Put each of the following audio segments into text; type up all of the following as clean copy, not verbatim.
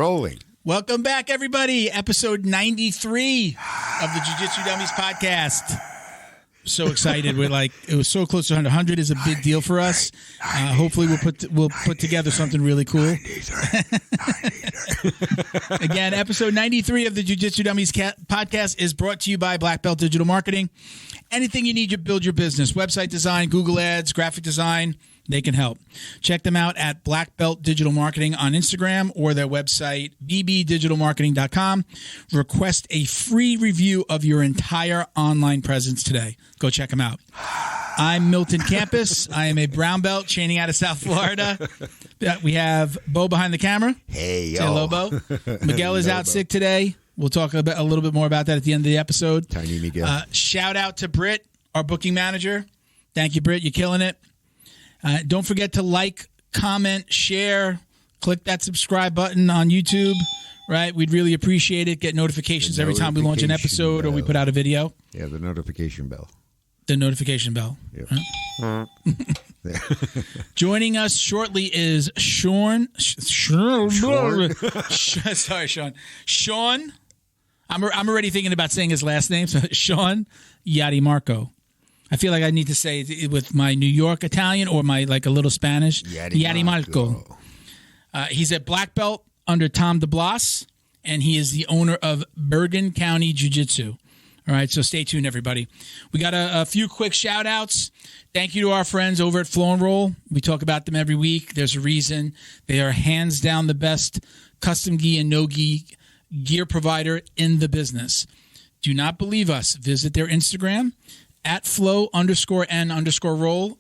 rolling. Welcome back, everybody. Episode 93 of the Jiu Jitsu Dummies Podcast. So excited. It was so close to 100. 100 is a big deal for us. Hopefully we'll put together something really cool. Again, episode 93 of the Jiu Jitsu Dummies Podcast is brought to you by Black Belt Digital Marketing. Anything you need to build your business, website design, Google Ads, graphic design, they can help. Check them out at Black Belt Digital Marketing on Instagram or their website, bbdigitalmarketing.com. Request a free review of your entire online presence today. Go check them out. I'm Milton Campus. I am a brown belt training out of South Florida. We have Bo behind the camera. Hey, yo. Say hello, Bo. Miguel is out sick today. We'll talk a little bit more about that at the end of the episode. Tiny Miguel. Shout out to Britt, our booking manager. Thank you, Britt. You're killing it. Don't forget to like, comment, share, click that subscribe button on YouTube, right? We'd really appreciate it. Get notifications every time we launch an episode or we put out a video. Yeah, the notification bell. The notification bell. Yep. Right? Joining us shortly is Sean. Sorry, Sean. Sean. I'm already thinking about saying his last name. So Sean Yadimarco. I feel like I need to say it with my New York Italian or my a little Spanish. Yadimarco. He's at Black Belt under Tom DeBlass, and he is the owner of Bergen County Jiu-Jitsu. All right, so stay tuned, everybody. We got a few quick shout-outs. Thank you to our friends over at Flow and Roll. We talk about them every week. There's a reason. They are hands down the best custom gi and no-gi gear provider in the business. Do not believe us. Visit their Instagram at flow_n_roll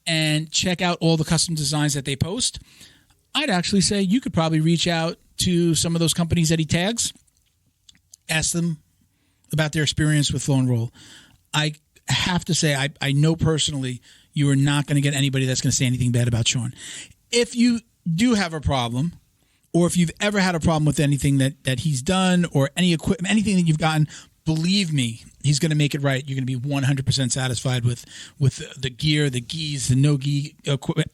and check out all the custom designs that they post. I'd actually say you could probably reach out to some of those companies that he tags, ask them about their experience with Flow and Roll. I have to say, I know personally you are not going to get anybody that's going to say anything bad about Sean. If you do have a problem, or if you've ever had a problem with anything that he's done or any equipment, anything that you've gotten, believe me, he's going to make it right. You're going to be 100% satisfied with the gear, the gis, the no-gi equipment.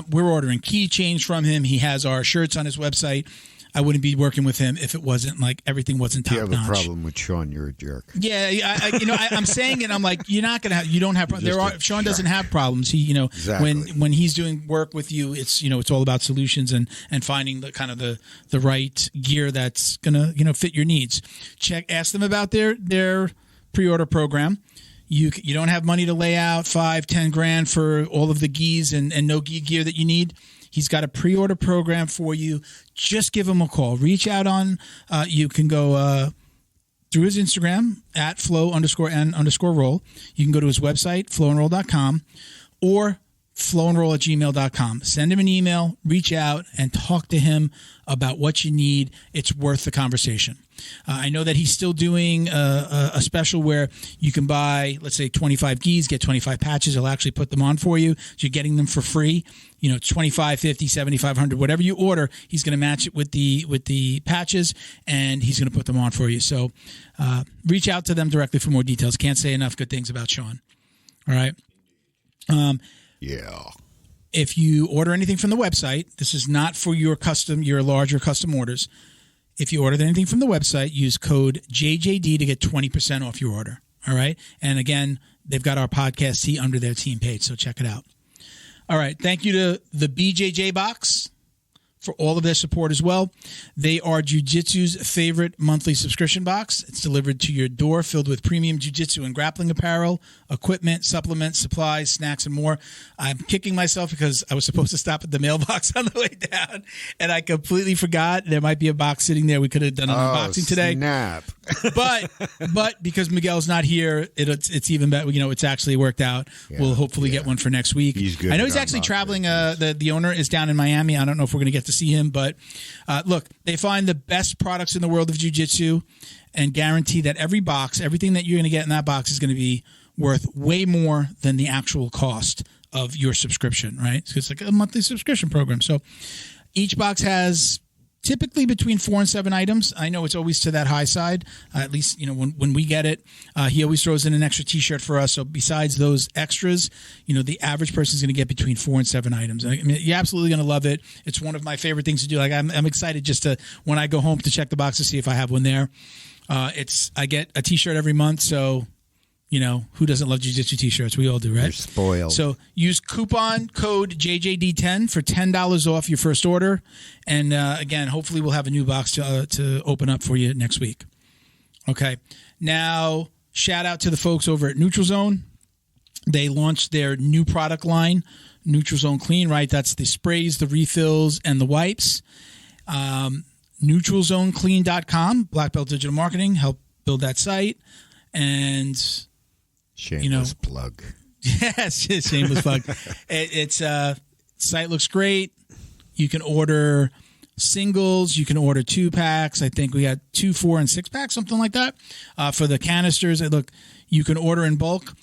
We're ordering keychains from him. He has our shirts on his website. I wouldn't be working with him if it wasn't everything wasn't top notch. You have a problem with Sean, you're a jerk. Yeah, I'm saying it. I'm like, you don't have. Sean doesn't have problems. He, exactly. when he's doing work with you, it's it's all about solutions and finding the kind of the right gear that's gonna fit your needs. Ask them about their pre-order program. You don't have money to lay out $5-10 grand for all of the gis and no gi gear that you need. He's got a pre-order program for you. Just give him a call. Reach out on, you can go through his Instagram at flow_n_roll. You can go to his website, flowandroll.com, or flowandroll@gmail.com. Send him an email, reach out, and talk to him about what you need. It's worth the conversation. I know that he's still doing a special where you can buy, let's say, 25 gis, get 25 patches. He'll actually put them on for you. So you're getting them for free. 25, 50, 75, 100, whatever you order, he's going to match it with the patches, and he's going to put them on for you. So reach out to them directly for more details. Can't say enough good things about Sean. All right. Yeah. If you order anything from the website, this is not for your larger custom orders. If you order anything from the website, use code JJD to get 20% off your order. All right. And again, they've got our podcast tee under their team page, so check it out. All right. Thank you to the BJJ Box for all of their support as well. They are Jiu-Jitsu's favorite monthly subscription box. It's delivered to your door, filled with premium Jiu-Jitsu and grappling apparel, equipment, supplements, supplies, snacks, and more. I'm kicking myself because I was supposed to stop at the mailbox on the way down, and I completely forgot. There might be a box sitting there. We could have done an unboxing today. Snap. But because Miguel's not here, it's even better. It's actually worked out. Yeah, we'll hopefully get one for next week. He's good. I know he's actually traveling. The owner is down in Miami. I don't know if we're going to get to see him, but look, they find the best products in the world of jiu-jitsu and guarantee that everything that you're going to get in that box is going to be worth way more than the actual cost of your subscription, right? So it's like a monthly subscription program. So each box has typically between 4 and 7 items. I know it's always to that high side. At least, when we get it, he always throws in an extra T-shirt for us. So besides those extras, the average person is going to get between 4 and 7 items. I mean, you're absolutely going to love it. It's one of my favorite things to do. Like I'm excited just to, when I go home, to check the box to see if I have one there. I get a T-shirt every month, so who doesn't love jiu-jitsu T-shirts? We all do, right? You're spoiled. So use coupon code JJD10 for $10 off your first order. And again, hopefully we'll have a new box to open up for you next week. Okay. Now, shout out to the folks over at Neutral Zone. They launched their new product line, Neutral Zone Clean, right? That's the sprays, the refills, and the wipes. NeutralZoneClean.com, Black Belt Digital Marketing, helped build that site. And shameless plug. Yes, shameless plug. It's site looks great. You can order singles. You can order 2-packs. I think we got 2, 4, and 6-packs, something like that. For the canisters, look, you can order in bulk.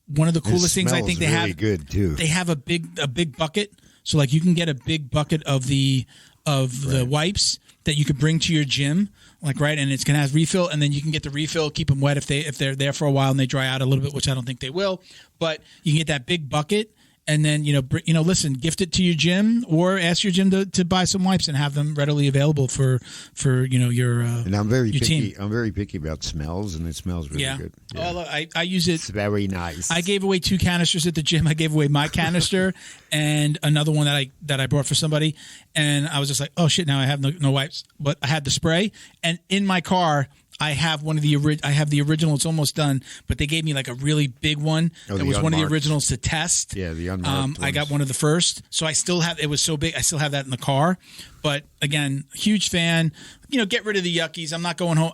One of the coolest things I think they really have, good too. They have a big bucket. So like you can get a big bucket of the wipes that you could bring to your gym, like, right, and it's gonna have refill, and then you can get the refill, keep them wet if they're there for a while and they dry out a little bit, which I don't think they will, but you can get that big bucket, and then listen, gift it to your gym or ask your gym to buy some wipes and have them readily available for your and I'm very your picky. team. I'm very picky about smells, and it smells really good. Yeah. Oh, I use it. It's very nice. I gave away 2 canisters at the gym. I gave away my canister and another one that I brought for somebody, and I was just like, oh shit, now I have no wipes, but I had the spray, and in my car I have one of the original. It's almost done, but they gave me like a really big one that was one of the originals to test. Yeah, the unmarked I got one of the first, so I still have. It was so big, I still have that in the car. But again, huge fan. Get rid of the yuckies. I'm not going home.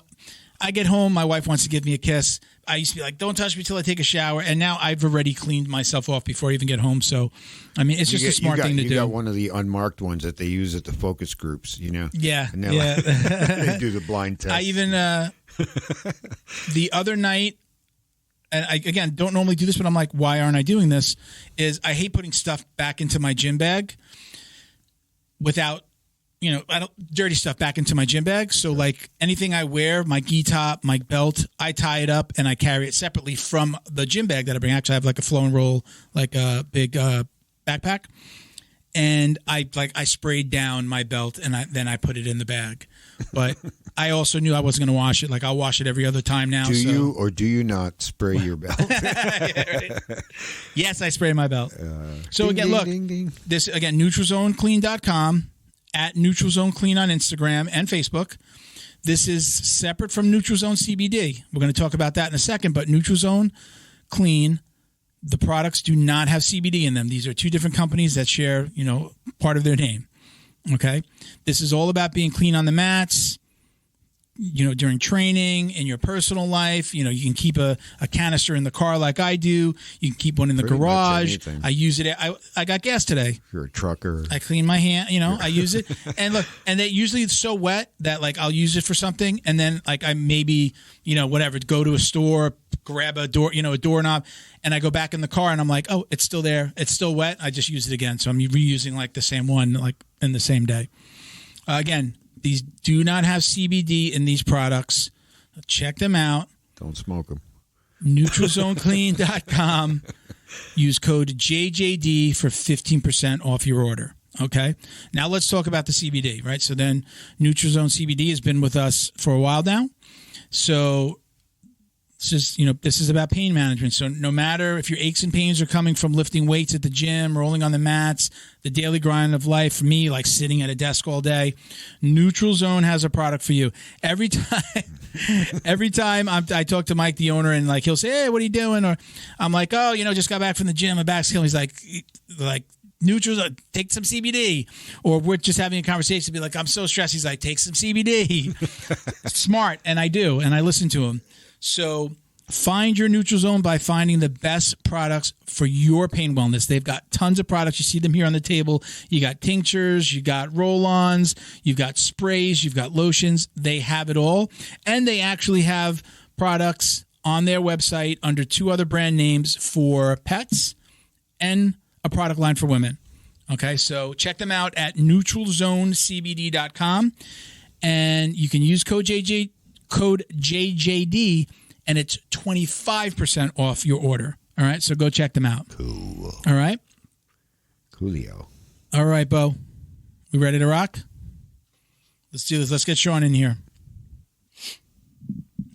I get home, my wife wants to give me a kiss. I used to be like, don't touch me till I take a shower. And now I've already cleaned myself off before I even get home. So, I mean, it's just a smart thing to do. You got one of the unmarked ones that they use at the focus groups, Yeah. And Yeah. they do the blind test. I even, the other night, and I, again, don't normally do this, but I'm like, why aren't I doing this? Is I hate putting stuff back into my gym bag without, I don't dirty stuff back into my gym bag. So like anything I wear, my gi top, my belt, I tie it up and I carry it separately from the gym bag that I bring. Actually, I have like a flow and roll, like a big backpack. And I sprayed down my belt and then I put it in the bag. But I also knew I wasn't going to wash it. Like I'll wash it every other time now. Do you or do you not spray your belt? Yeah, right. Yes, I spray my belt. So again, look, this again, NeutralZoneClean.com, at Neutral Zone Clean on Instagram and Facebook. This is separate from Neutral Zone CBD. We're going to talk about that in a second, but Neutral Zone Clean, the products do not have CBD in them. These are 2 different companies that share, part of their name. Okay? This is all about being clean on the mats, during training, in your personal life. You can keep a canister in the car like I do. You can keep one in the garage. I use it. I got gas today. If you're a trucker. I clean my hand, I use it. And look, and they usually it's so wet that like I'll use it for something. And then like I maybe, whatever, go to a store, grab a doorknob, and I go back in the car and I'm like, oh, it's still there. It's still wet. I just use it again. So I'm reusing like the same one, like in the same day. Again, these do not have CBD in these products. Check them out. Don't smoke them. NeutralZoneClean.com. Use code JJD for 15% off your order. Okay? Now let's talk about the CBD, right? So then Neutral Zone CBD has been with us for a while now. So this is about pain management. So no matter if your aches and pains are coming from lifting weights at the gym, rolling on the mats, the daily grind of life, for me, like sitting at a desk all day, Neutral Zone has a product for you. Every time I talk to Mike, the owner, and like he'll say, hey, what are you doing? Or I'm like, oh, just got back from the gym, my back's killing. He's like Neutral Zone, take some CBD. Or we're just having a conversation, be like, I'm so stressed. He's like, take some CBD. Smart. And I do. And I listen to him. So find your Neutral Zone by finding the best products for your pain wellness. They've got tons of products. You see them here on the table. You got tinctures, you got roll-ons, you've got sprays, you've got lotions. They have it all. And they actually have products on their website under 2 other brand names for pets and a product line for women. Okay, so check them out at NeutralZoneCBD.com. and you can use code JJD, and it's 25% off your order. All right, so go check them out. Cool. All right? Coolio. All right, Bo. We ready to rock? Let's do this. Let's get Sean in here.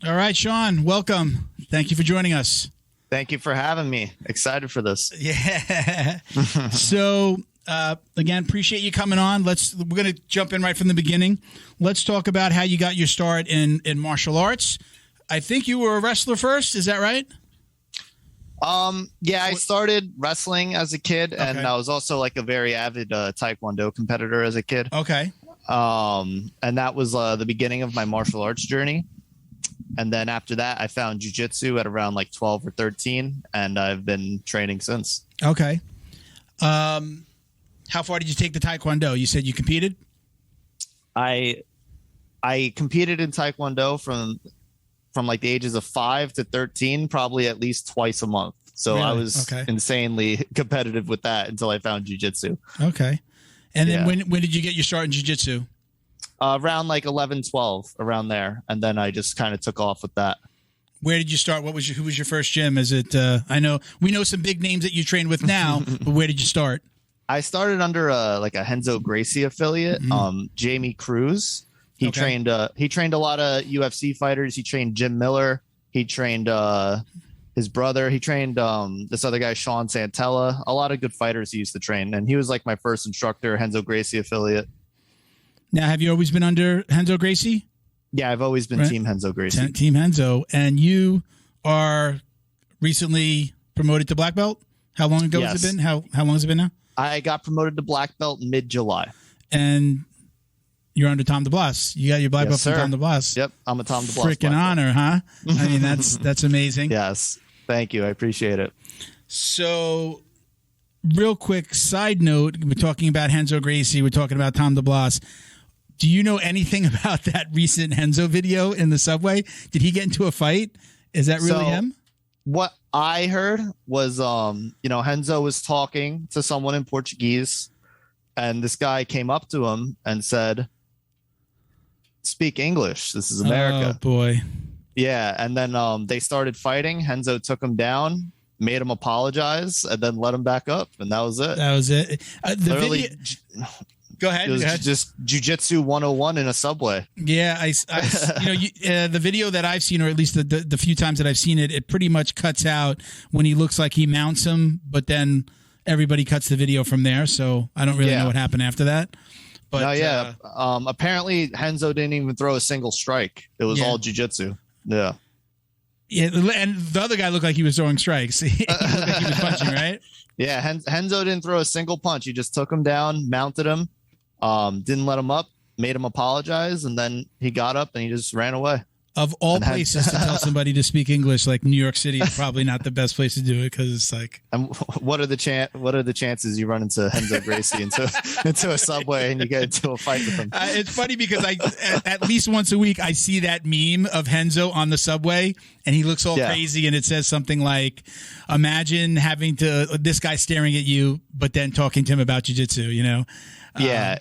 All right, Sean, welcome. Thank you for joining us. Thank you for having me. Excited for this. Yeah. So, again, appreciate you coming on. We're going to jump in right from the beginning. Let's talk about how you got your start in martial arts. I think you were a wrestler first. Is that right? Yeah, I started wrestling as a kid, and Okay. I was also like a very avid Taekwondo competitor as a kid. Okay. And that was the beginning of my martial arts journey. And then after that, I found jiu-jitsu at around like 12 or 13, and I've been training since. Okay. How far did you take the Taekwondo? You said you competed? I competed in Taekwondo from like the ages of 5 to 13, probably at least twice a month. So Really? I was insanely competitive with that until I found jiu-jitsu. Okay. And then Yeah. when did you get your start in jiu-jitsu? Around like 11, 12, around there. And then I just kind of took off with that. Where did you start? Who was your first gym? Is it, I know, we know some big names that you train with now, but where did you start? I started under like a Renzo Gracie affiliate, Jamie Cruz. He trained a lot of UFC fighters. He trained Jim Miller. He trained his brother. He trained this other guy, Sean Santella. A lot of good fighters he used to train. And he was like my first instructor, Renzo Gracie affiliate. Now, have you always been under Renzo Gracie? Yeah, I've always been Team Renzo Gracie. Team Renzo. And you are recently promoted to black belt? How long ago has it been? How long has it been now? I got promoted to black belt mid-July. And you're under Tom DeBlass. You got your black belt from Tom DeBlass. Yep, I'm a Tom DeBlass. Freaking honor, huh? I mean, that's amazing. Yes, thank you. I appreciate it. So, real quick side note, we're talking about Renzo Gracie. We're talking about Tom DeBlass. Do you know anything about that recent Renzo video in the subway? Did he get into a fight? Is that really him? What I heard was, Renzo was talking to someone in Portuguese, and this guy came up to him and said, "Speak English. This is America." Oh, boy. Yeah, and then they started fighting. Renzo took him down, made him apologize, and then let him back up, and that was it. That was it. Literally, Go ahead. it was just jiu-jitsu 101 in a subway. Yeah, the video that I've seen, or at least the few times that I've seen it, it pretty much cuts out when he looks like he mounts him, but then everybody cuts the video from there. So I don't really know what happened after that. But apparently Renzo didn't even throw a single strike. It was all jiu-jitsu. Yeah. Yeah, and the other guy looked like he was throwing strikes. He looked like he was punching, right? Yeah, Renzo didn't throw a single punch. He just took him down, mounted him, didn't let him up, made him apologize, and then he got up and he just ran away. Of all places to tell somebody to speak English, like New York City is probably not the best place to do it because it's like. And what are the chances you run into Renzo Gracie into a subway and you get into a fight with him? It's funny because at least once a week I see that meme of Renzo on the subway and he looks all crazy and it says something like, "Imagine having this guy staring at you, but then talking to him about jiu-jitsu." Yeah,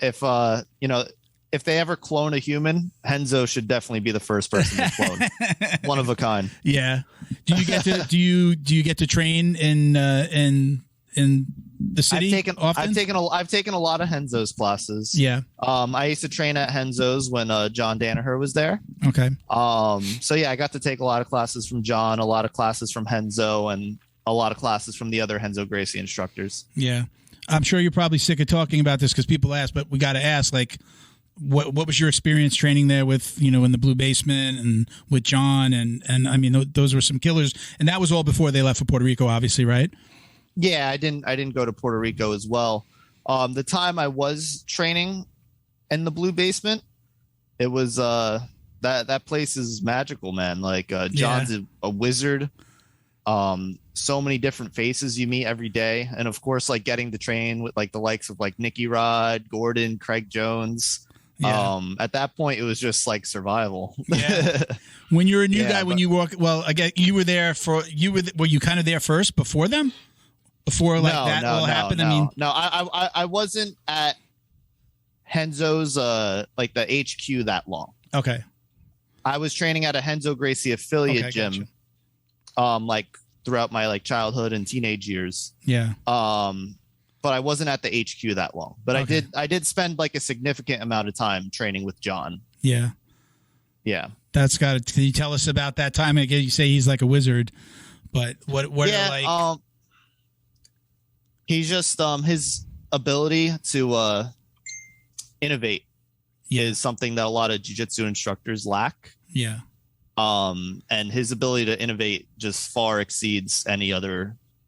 if they ever clone a human, Renzo should definitely be the first person to clone. One of a kind. Yeah. Do you get to do you get to train in the city? I've taken a lot of Renzo's classes. Yeah. I used to train at Renzo's when John Danaher was there. Okay. So yeah, I got to take a lot of classes from John, a lot of classes from Renzo, and a lot of classes from the other Renzo Gracie instructors. Yeah. I'm sure you're probably sick of talking about this because people ask, but we got to ask, like, what was your experience training there with, in the Blue Basement and with John? And I mean, those were some killers. And that was all before they left for Puerto Rico, obviously, right? Yeah, I didn't go to Puerto Rico as well. The time I was training in the Blue Basement, it was that place is magical, man. Like John's a wizard. So many different faces you meet every day, and of course, like getting to train with like the likes of like Nicky Rod, Gordon, Craig Jones. Yeah. At that point, it was just like survival. Yeah. When you're a new guy, when you walk, well, again, you were you kind of there first before them? Before all happened? I mean, I wasn't at Henzo's like the HQ that long. Okay. I was training at a Henzo Gracie affiliate gym, like throughout my like childhood and teenage years. Yeah. But I wasn't at the HQ that long. But I did spend like a significant amount of time training with John. Yeah. Yeah. That's got it. Can you tell us about that time? Again, you say he's like a wizard, but what are like? He's just his ability to innovate is something that a lot of jiu-jitsu instructors lack. Yeah. And his ability to innovate just far exceeds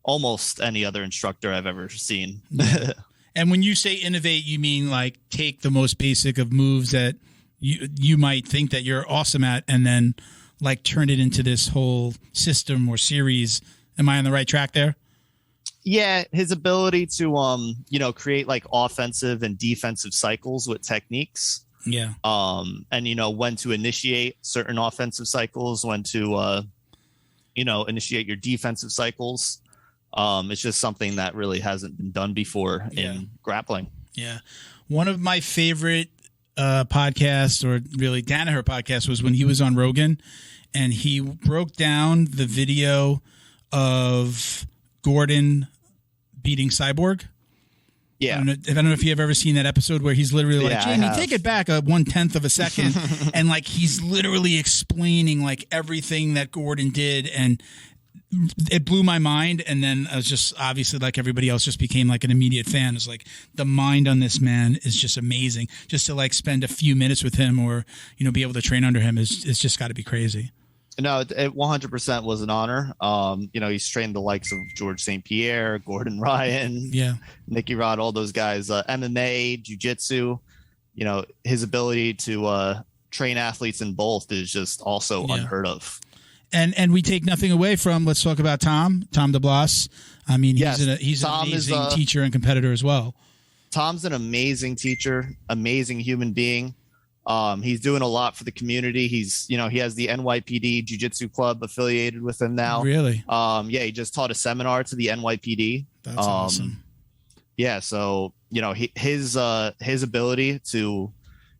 almost any other instructor I've ever seen. Yeah. And when you say innovate, you mean like take the most basic of moves that you might think that you're awesome at, and then like turn it into this whole system or series. Am I on the right track there? Yeah, his ability to create like offensive and defensive cycles with techniques. Yeah. And when to initiate certain offensive cycles, when to initiate your defensive cycles. It's just something that really hasn't been done before in grappling. Yeah. One of my favorite podcasts, or really Danaher podcast, was when he was on Rogan, and he broke down the video of Gordon beating Cyborg. Yeah. I don't know if you've ever seen that episode where he's literally like, Jamie, take it back 1/10 of a second. And like, he's literally explaining like everything that Gordon did. And it blew my mind. And then I was just, obviously, like everybody else, just became like an immediate fan. It's like, the mind on this man is just amazing. Just to like spend a few minutes with him, or, be able to train under him is just got to be crazy. No, it 100% was an honor. He's trained the likes of George St. Pierre, Gordon Ryan, Nicky Rod, all those guys, MMA, jiu-jitsu. His ability to train athletes in both is just also unheard of. And we take nothing away from, let's talk about Tom DeBlass. I mean, he's an amazing teacher and competitor as well. Tom's an amazing teacher, amazing human being. He's doing a lot for the community. He has the NYPD Jiu-Jitsu Club affiliated with him now. Really? He just taught a seminar to the NYPD. That's awesome. Yeah. So, his ability to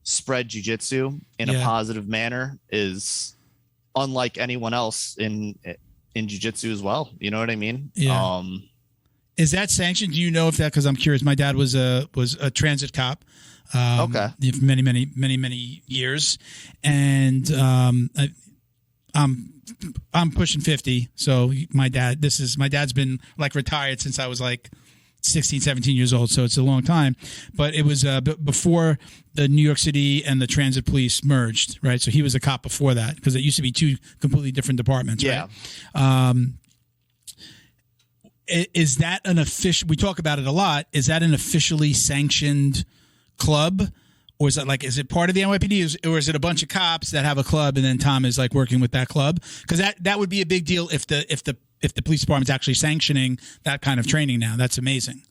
spread jiu-jitsu in a positive manner is unlike anyone else in jiu-jitsu as well. You know what I mean? Yeah. Is that sanctioned? Do you know if that, because I'm curious, my dad was a transit cop. For many years, and I'm pushing 50. So my dad's been like retired since I was like 16, 17 years old. So it's a long time, but it was before the New York City and the transit police merged, right? So he was a cop before that, because it used to be two completely different departments. Yeah. Right? Is that an official? We talk about it a lot. Is that an officially sanctioned club, or is it part of the NYPD, or is it a bunch of cops that have a club and then Tom is like working with that club? Because that would be a big deal if the police department's actually sanctioning that kind of training now. That's amazing.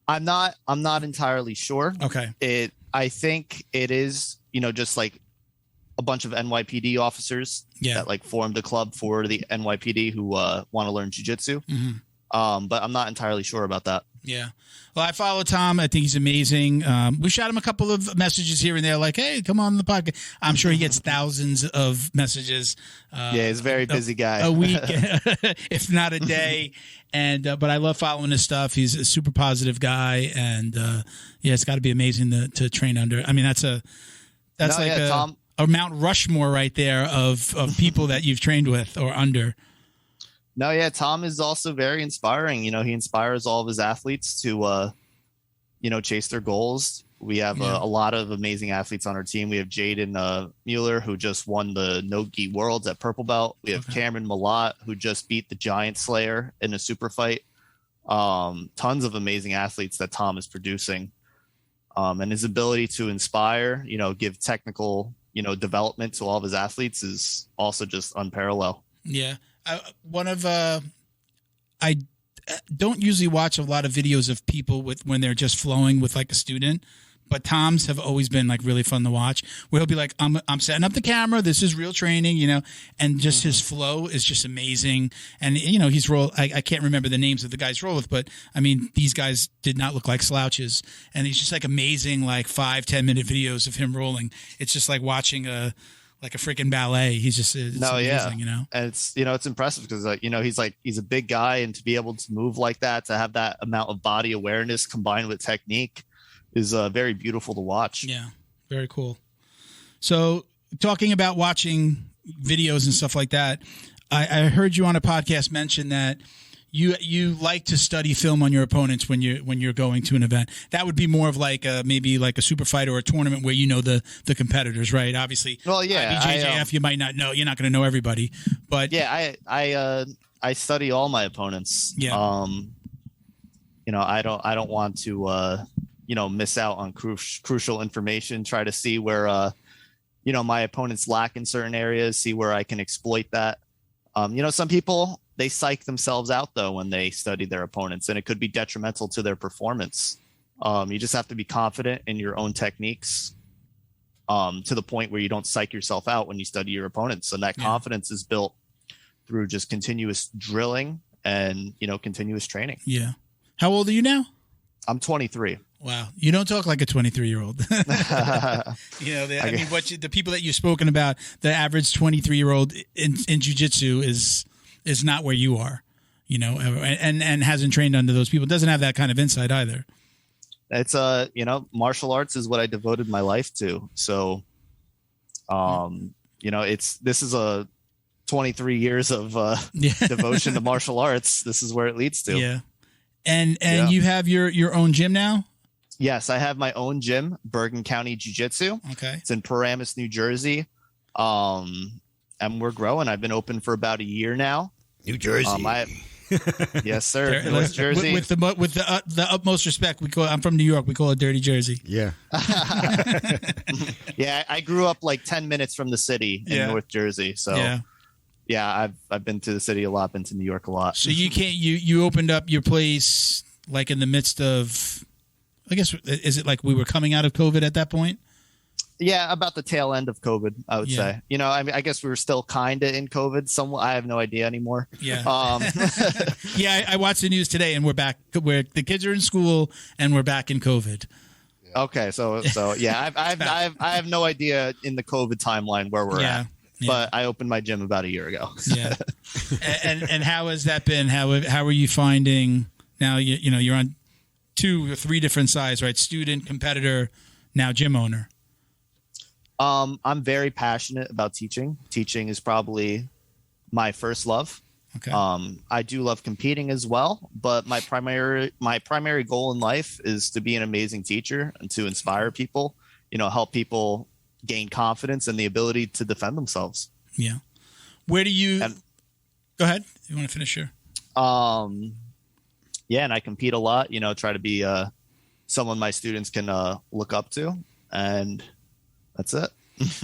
I'm not entirely sure. Okay. I think it is, just like a bunch of NYPD officers that like formed a club for the NYPD who want to learn jiu-jitsu. Mm-hmm. But I'm not entirely sure about that. Yeah. Well, I follow Tom. I think he's amazing. We shot him a couple of messages here and there like, hey, come on the podcast. I'm sure he gets thousands of messages. He's a very busy guy. A week, if not a day. And but I love following his stuff. He's a super positive guy. And it's got to be amazing to train under. I mean, that's Tom, a Mount Rushmore right there of people that you've trained with or under. No, yeah, Tom is also very inspiring. He inspires all of his athletes to, chase their goals. We have a lot of amazing athletes on our team. We have Jaden Mueller, who just won the No-Gi Worlds at Purple Belt. We have Cameron Malott, who just beat the Giant Slayer in a super fight. Tons of amazing athletes that Tom is producing. And his ability to inspire, give technical, development to all of his athletes is also just unparalleled. Yeah. I don't usually watch a lot of videos of people when they're just flowing with like a student, but Tom's have always been like really fun to watch. Where he'll be like, I'm setting up the camera. This is real training, you know, and just his flow is just amazing. And you know, he's I can't remember the names of the guys roll with, but I mean, these guys did not look like slouches, and he's just like amazing, like 5-10 minute videos of him rolling. It's just like watching a freaking ballet. He's just amazing, you know. And it's, you know, it's impressive because you know, he's a big guy, and to be able to move like that, to have that amount of body awareness combined with technique is very beautiful to watch. Yeah, very cool. So talking about watching videos and stuff like that, I heard you on a podcast mention that you like to study film on your opponents when you're going to an event. That would be more of like maybe like a super fight or a tournament where you know the competitors, right? Obviously, well, yeah, IBJJF, you might not know. You're not going to know everybody, but yeah, I study all my opponents. Yeah. You know, I don't want to you know, miss out on crucial information. Try to see where you know, my opponents lack in certain areas. See where I can exploit that. You know, some people, they psych themselves out though when they study their opponents, and it could be detrimental to their performance. You just have to be confident in your own techniques to the point where you don't psych yourself out when you study your opponents. And that confidence is built through just continuous drilling and, you know, continuous training. Yeah. How old are you now? I'm 23. Wow. You don't talk like a 23-year-old. You know, I mean, the people that you've spoken about, the average 23-year-old in jiu-jitsu is not where you are, you know, and hasn't trained under those people. Doesn't have that kind of insight either. It's you know, martial arts is what I devoted my life to. So, you know, this is a 23 years of devotion to martial arts. This is where it leads to. Yeah. And you have your own gym now? Yes, I have my own gym, Bergen County Jiu-Jitsu. Okay. It's in Paramus, New Jersey. And we're growing. I've been open for about a year now. New Jersey. Yes, sir. North Jersey. With the utmost respect, I'm from New York. We call it Dirty Jersey. Yeah. Yeah, I grew up like 10 minutes from the city in North Jersey. So yeah, I've been to the city a lot, been to New York a lot. So you opened up your place like in the midst of, I guess, is it like we were coming out of COVID at that point? Yeah, about the tail end of COVID, I would say. You know, I mean, I guess we were still kind of in COVID. I have no idea anymore. Yeah. Yeah, I watched the news today, and we're back. Where the kids are in school, and we're back in COVID. Okay, so yeah, I have no idea in the COVID timeline where we're at. Yeah. But I opened my gym about a year ago. Yeah. And how has that been? How are you finding now? You know, you're on 2 or 3 different sides, right? Student, competitor, now gym owner. I'm very passionate about teaching. Teaching is probably my first love. Okay. I do love competing as well, but my primary goal in life is to be an amazing teacher and to inspire people, you know, help people gain confidence and the ability to defend themselves. Yeah. Where do you go ahead? You want to finish here? Yeah, and I compete a lot, you know, try to be someone my students can look up to, and that's it.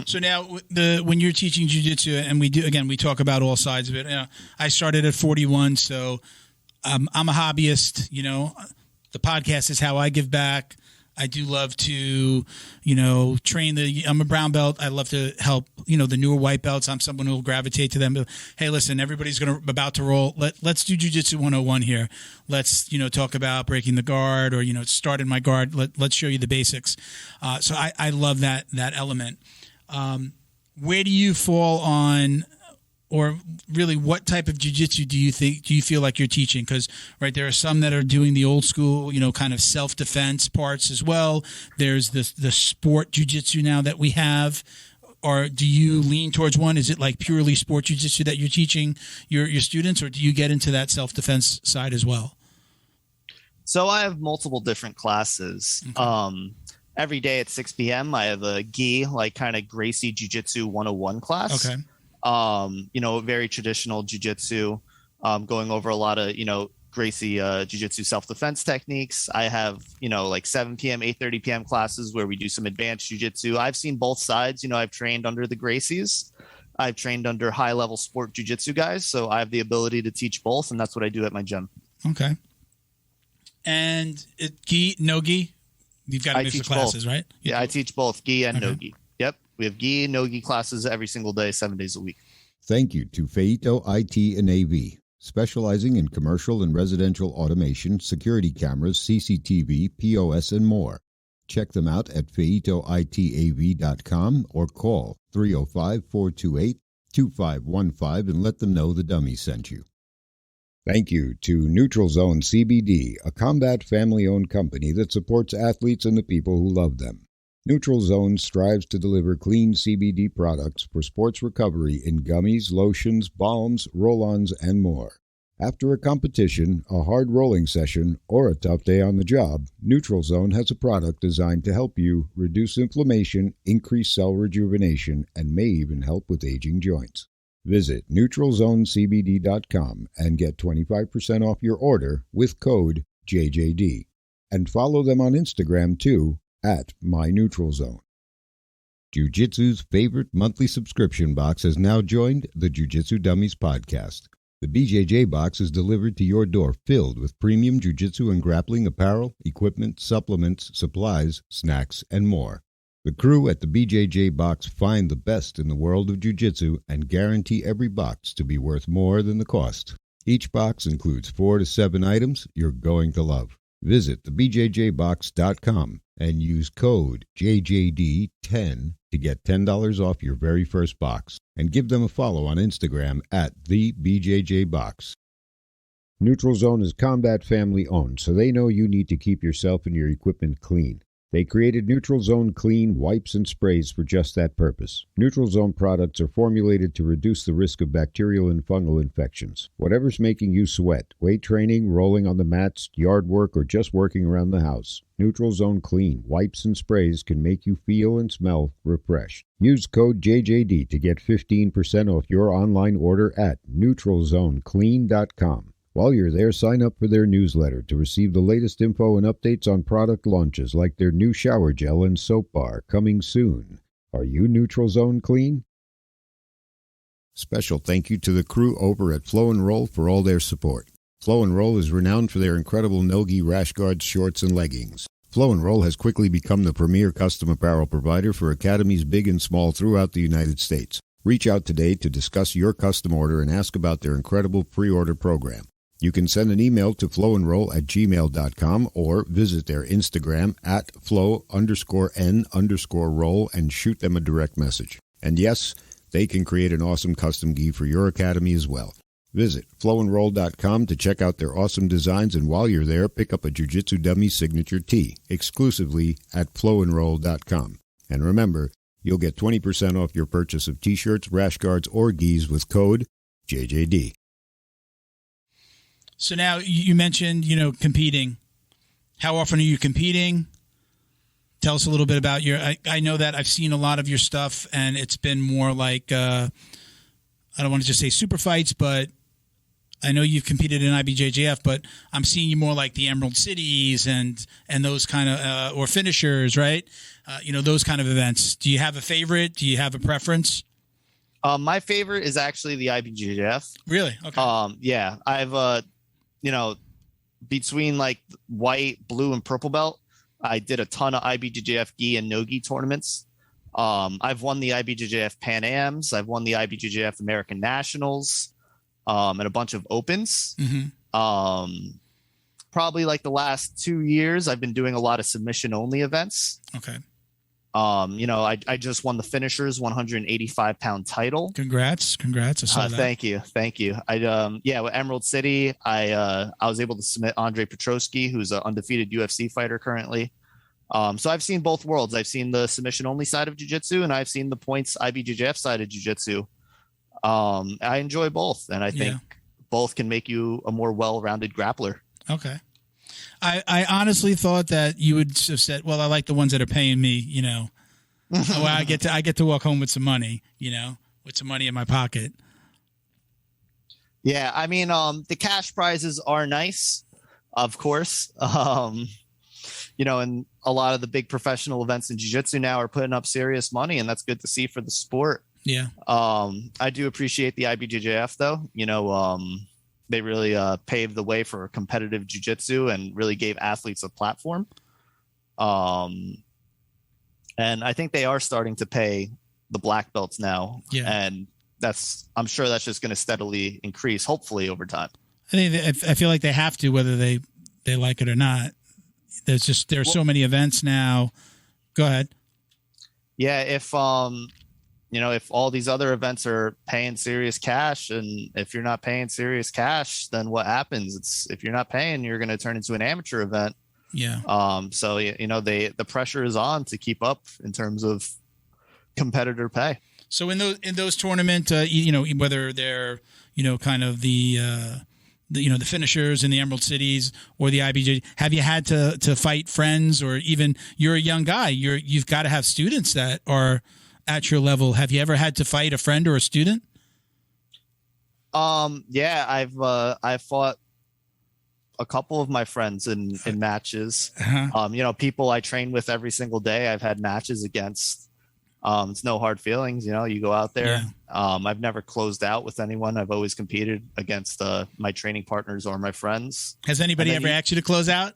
So now when you're teaching jiu-jitsu, and we talk about all sides of it. You know, I started at 41, so I'm a hobbyist. You know, the podcast is how I give back. I do love to, you know, I'm a brown belt. I love to help, you know, the newer white belts. I'm someone who will gravitate to them. But, hey, listen, everybody's about to roll. Let's do Jiu-Jitsu 101 here. Let's, you know, talk about breaking the guard or, you know, starting my guard. Let's show you the basics. So I love that element. Where do you fall on, or really what type of jiu-jitsu do you feel like you're teaching? Because, right, there are some that are doing the old school, you know, kind of self-defense parts as well. There's the sport jiu-jitsu now that we have. Or do you lean towards one? Is it like purely sport jiu-jitsu that you're teaching your students, or do you get into that self-defense side as well? So I have multiple different classes. Okay. Every day at 6 p.m. I have a gi, like kind of Gracie Jiu-Jitsu 101 class. Okay. You know, very traditional jiu-jitsu, going over a lot of, you know, Gracie jiu-jitsu self-defense techniques. I have, you know, like 7 p.m., 8:30 p.m. classes where we do some advanced jiu-jitsu. I've seen both sides. You know, I've trained under the Gracies. I've trained under high-level sport jiu-jitsu guys. So I have the ability to teach both, and that's what I do at my gym. Okay. And gi, no gi? You've got to mix the classes, both. right? I teach both gi and Okay. no-gi. Yep. We have gi and no-gi classes every single day, 7 days a week. Thank you to Feito IT and AV, specializing in commercial and residential automation, security cameras, CCTV, POS, and more. Check them out at feitoitav.com or call 305-428-2515 and let them know the dummy sent you. Thank you to Neutral Zone CBD, a combat family-owned company that supports athletes and the people who love them. Neutral Zone strives to deliver clean CBD products for sports recovery in gummies, lotions, balms, roll-ons, and more. After a competition, a hard rolling session, or a tough day on the job, Neutral Zone has a product designed to help you reduce inflammation, increase cell rejuvenation, and may even help with aging joints. Visit NeutralZoneCBD.com and get 25% off your order with code JJD. And follow them on Instagram too, at MyNeutralZone. Jiu-Jitsu's favorite monthly subscription box has now joined the Jiu-Jitsu Dummies Podcast. The BJJ box is delivered to your door filled with premium jiu-jitsu and grappling apparel, equipment, supplements, supplies, snacks, and more. The crew at the BJJ box find the best in the world of jiu-jitsu and guarantee every box to be worth more than the cost. Each box includes 4 to 7 items you're going to love. Visit thebjjbox.com and use code JJD10 to get $10 off your very first box. And give them a follow on Instagram at thebjjbox. Neutral Zone is combat family owned, so they know you need to keep yourself and your equipment clean. They created Neutral Zone Clean wipes and sprays for just that purpose. Neutral Zone products are formulated to reduce the risk of bacterial and fungal infections. Whatever's making you sweat, weight training, rolling on the mats, yard work, or just working around the house, Neutral Zone Clean wipes and sprays can make you feel and smell refreshed. Use code JJD to get 15% off your online order at NeutralZoneClean.com. While you're there, sign up for their newsletter to receive the latest info and updates on product launches like their new shower gel and soap bar coming soon. Are you Neutral Zone Clean? Special thank you to the crew over at Flow and Roll for all their support. Flow and Roll is renowned for their incredible no-gi rash guards, shorts, and leggings. Flow and Roll has quickly become the premier custom apparel provider for academies big and small throughout the United States. Reach out today to discuss your custom order and ask about their incredible pre-order program. You can send an email to flowandroll@gmail.com or visit their Instagram at flow_n_roll and shoot them a direct message. And yes, they can create an awesome custom gi for your academy as well. Visit flowandroll.com to check out their awesome designs, and while you're there, pick up a Jiu-Jitsu Dummies signature tee exclusively at flowandroll.com. And remember, you'll get 20% off your purchase of t-shirts, rash guards, or gis with code JJD. So now you mentioned, competing. How often are you competing? Tell us a little bit about I know that I've seen a lot of your stuff, and it's been more like, I don't want to just say super fights, but I know you've competed in IBJJF, but I'm seeing you more like the Emerald Cities and those kind of, or finishers, right? Those kind of events. Do you have a favorite? Do you have a preference? My favorite is actually the IBJJF. Really? Okay. Yeah, I've, between like white, blue, and purple belt, I did a ton of IBJJF gi and no-gi tournaments. I've won the IBJJF Pan Ams. I've won the IBJJF American Nationals, and a bunch of opens. Mm-hmm. Probably like the last 2 years, I've been doing a lot of submission only events. Okay. I just won the finishers 185-pound title. Congrats. I saw that. Thank you. With Emerald City, I was able to submit Andre Petrosky, who's an undefeated UFC fighter currently. So I've seen both worlds. I've seen the submission only side of jiu-jitsu, and I've seen the points IBJJF side of jiu-jitsu. I enjoy both, and I think both can make you a more well-rounded grappler. Okay. I honestly thought that you would have said, well, I like the ones that are paying me, well, I get to walk home with some money, with some money in my pocket. Yeah. I mean, the cash prizes are nice, of course. And a lot of the big professional events in jiu-jitsu now are putting up serious money, and that's good to see for the sport. Yeah. I do appreciate the IBJJF though. They really paved the way for competitive jiu-jitsu and really gave athletes a platform. And I think they are starting to pay the black belts now. Yeah. And I'm sure that's just going to steadily increase, hopefully over time. I feel like they have to, whether they like it or not. There's so many events now. Go ahead. Yeah. If all these other events are paying serious cash, and if you're not paying serious cash, then what happens? If you're not paying, you're going to turn into an amateur event. Yeah. So the pressure is on to keep up in terms of competitor pay. So in those tournament, whether they're kind of the finishers in the Emerald Cities or the IBJ, have you had to fight friends, or even you're a young guy, you've got to have students that are at your level. Have you ever had to fight a friend or a student? Yeah, I've fought a couple of my friends in matches. Uh-huh. People I train with every single day, I've had matches against. It's no hard feelings. You go out there. Yeah. I've never closed out with anyone. I've always competed against my training partners or my friends. Has anybody ever asked you to close out?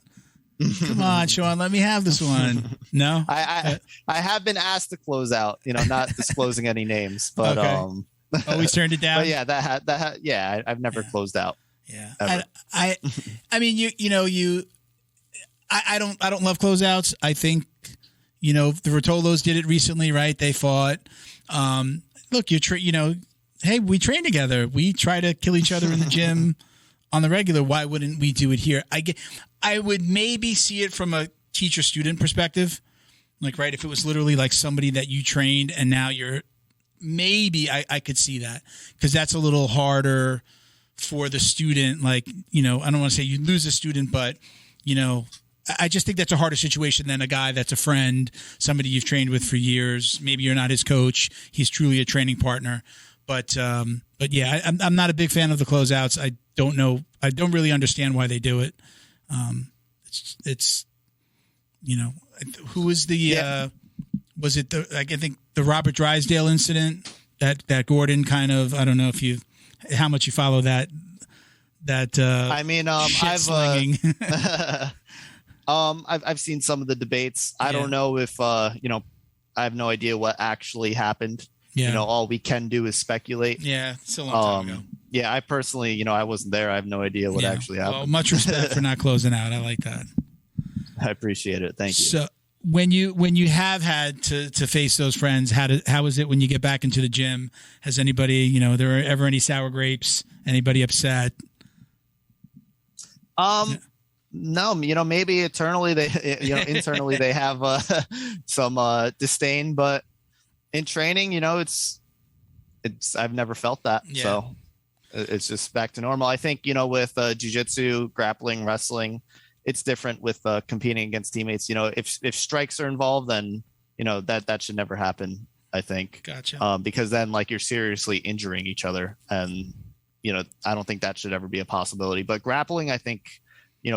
Come on, Sean, let me have this one. No, I have been asked to close out. Not disclosing any names, but okay. Always turned it down. But yeah, I've never closed out. Yeah, ever. I mean, I don't love closeouts. I think. The Rotolos did it recently, right? They fought. Look, hey, we train together. We try to kill each other in the gym on the regular. Why wouldn't we do it here? I would maybe see it from a teacher-student perspective. Like, right, if it was literally like somebody that you trained and now you're maybe I could see that, because that's a little harder for the student. Like, I don't want to say you lose a student, but, I just think that's a harder situation than a guy that's a friend, somebody you've trained with for years. Maybe you're not his coach. He's truly a training partner. But yeah, I'm not a big fan of the closeouts. I don't know. I don't really understand why they do it. It's who was the, was it I think the Robert Drysdale incident that Gordon kind of, I don't know if how much you follow that I've seen some of the debates. I don't know if I have no idea what actually happened. Yeah. All we can do is speculate. Yeah, it's a long time ago. Yeah, I personally, I wasn't there. I have no idea what actually happened. Well, much respect for not closing out. I like that. I appreciate it. Thank you. So when you have had to face those friends, how is it when you get back into the gym? Has anybody, there are ever any sour grapes? Anybody upset? No, maybe internally they have some disdain, but in training, it's I've never felt that. Yeah. So it's just back to normal. I think, with jiu-jitsu, grappling, wrestling, it's different with competing against teammates. If strikes are involved, then, that should never happen, I think. Gotcha. Because then you're seriously injuring each other, and, I don't think that should ever be a possibility. But grappling, I think,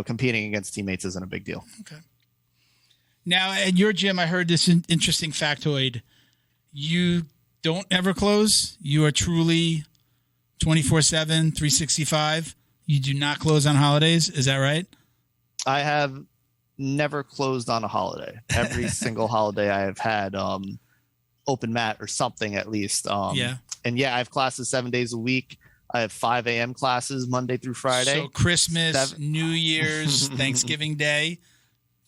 competing against teammates isn't a big deal. Okay. Now, at your gym, I heard this interesting factoid. You don't ever close. You are truly 24/7, 365. You do not close on holidays. Is that right? I have never closed on a holiday. Every single holiday I have had open mat or something at least. Yeah. And yeah, I have classes 7 days a week. I have 5 a.m. classes Monday through Friday. So Christmas, New Year's, Thanksgiving Day,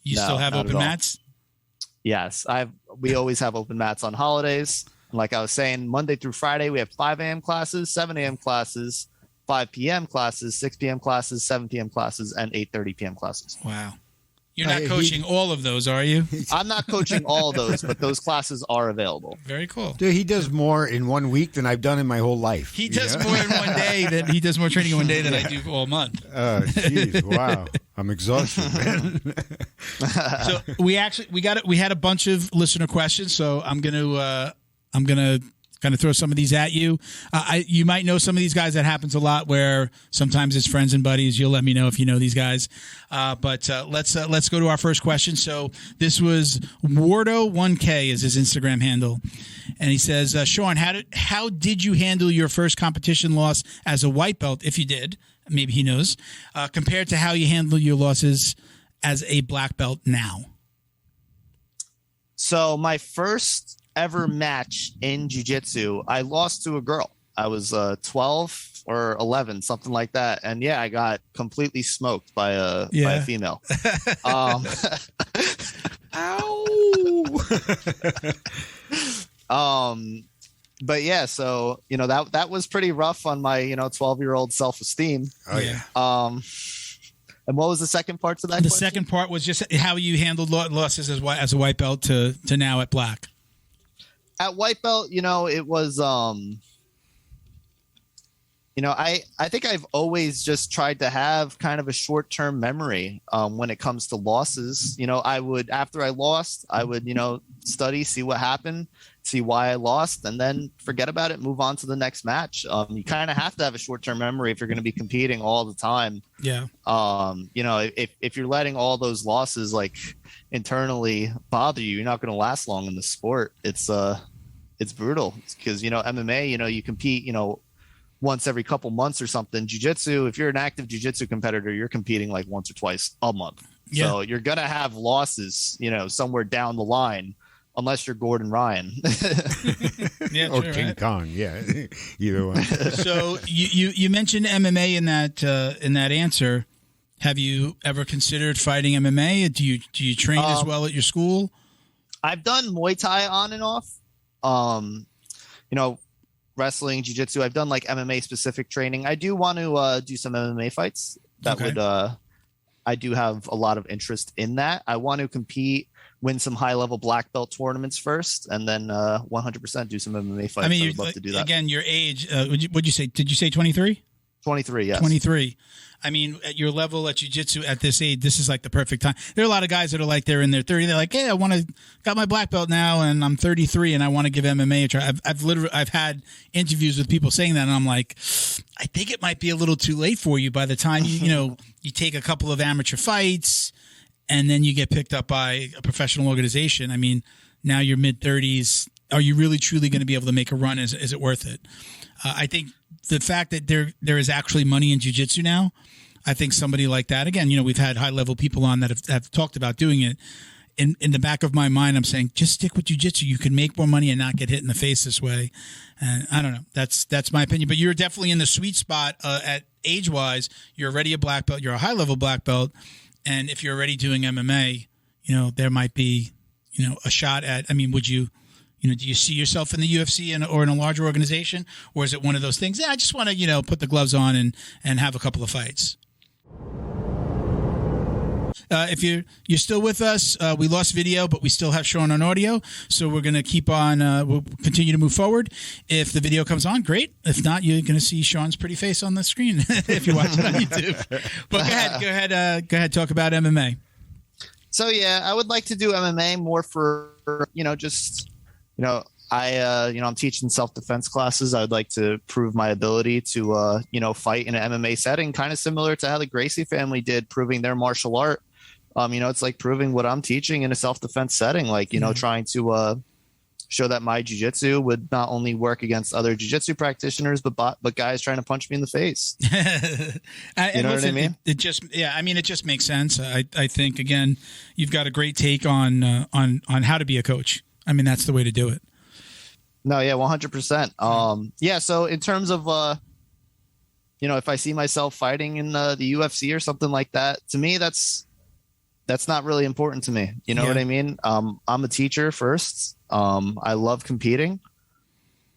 you still have open mats? Yes. We always have open mats on holidays. Like I was saying, Monday through Friday, we have 5 a.m. classes, 7 a.m. classes, 5 p.m. classes, 6 p.m. classes, 7 p.m. classes, and 8:30 p.m. classes. Wow. You're not coaching all of those, are you? I'm not coaching all those, but those classes are available. Very cool. Dude, he does more in 1 week than I've done in my whole life. He does more in one day he does more training in 1 day than I do all month. Oh, jeez, wow. I'm exhausted, man. So we had a bunch of listener questions, so I'm gonna kind of throw some of these at you. You might know some of these guys. That happens a lot where sometimes it's friends and buddies. You'll let me know if you know these guys. But let's go to our first question. So this was Wardo1K is his Instagram handle. And he says, Sean, how did you handle your first competition loss as a white belt, if you did? Maybe he knows. Compared to how you handle your losses as a black belt now? So my first ever match in jiu-jitsu, I lost to a girl. I was 12 or 11, something like that. And yeah, I got completely smoked by a female. Ow. But yeah, so, you know, that was pretty rough on my, 12-year-old self-esteem. Oh yeah. And what was the second part to that? The second part was just how you handled losses as a white belt to now at black. At white belt, it was, I think I've always just tried to have kind of a short-term memory when it comes to losses. After I lost, I would, study, see what happened, see why I lost, and then forget about it, move on to the next match. You kind of have to have a short-term memory if you're going to be competing all the time. Yeah. If you're letting all those losses like internally bother you, you're not going to last long in the sport. It's brutal because, MMA, you compete, once every couple months or something. Jiu-jitsu, if you're an active jiu-jitsu competitor, you're competing like once or twice a month. Yeah. So you're going to have losses, somewhere down the line, unless you're Gordon Ryan. Yeah, or King Kong. Yeah. Either one. So you mentioned MMA in that answer. Have you ever considered fighting MMA? Do you train as well at your school? I've done Muay Thai on and off. Wrestling, jiu-jitsu. I've done like MMA specific training. I do want to do some MMA fights. I do have a lot of interest in that. I want to compete, win some high level black belt tournaments first, and then 100% do some MMA fights. I mean, I would love to do that. Again, your age, what'd you say? Did you say 23? 23, yes. 23. I mean, at your level at jiu-jitsu at this age, this is like the perfect time. There are a lot of guys that are like they're in their 30s. They're like, hey, got my black belt now, and I'm 33, and I want to give MMA a try. I've had interviews with people saying that, and I'm like, I think it might be a little too late for you by the time you take a couple of amateur fights, and then you get picked up by a professional organization. I mean, now you're mid-30s. Are you really truly going to be able to make a run? Is it worth it? I think the fact that there is actually money in jiu-jitsu now, I think somebody like that, again, we've had high-level people on that have talked about doing it. In the back of my mind, I'm saying, just stick with jiu-jitsu. You can make more money and not get hit in the face this way. And I don't know. That's my opinion. But you're definitely in the sweet spot at age-wise. You're already a black belt. You're a high-level black belt. And if you're already doing MMA, there might be, a shot at, I mean, would you... do you see yourself in the UFC or in a larger organization, or is it one of those things? Yeah, I just want to, put the gloves on and have a couple of fights. If you're still with us, we lost video, but we still have Sean on audio, so we're going to keep on. We'll continue to move forward. If the video comes on, great. If not, you're going to see Sean's pretty face on the screen if you're watching on YouTube. But go ahead. Talk about MMA. So yeah, I would like to do MMA more for I'm teaching self-defense classes. I would like to prove my ability to, fight in an MMA setting, kind of similar to how the Gracie family did, proving their martial art. It's like proving what I'm teaching in a self-defense setting, like, trying to show that my jiu-jitsu would not only work against other jiu-jitsu practitioners, but guys trying to punch me in the face. You know what I mean? It just makes sense. I think, again, you've got a great take on how to be a coach. I mean, that's the way to do it. No, yeah, 100%. So in terms of, if I see myself fighting in the UFC or something like that, to me, that's not really important to me. You know what I mean? I'm a teacher first. I love competing.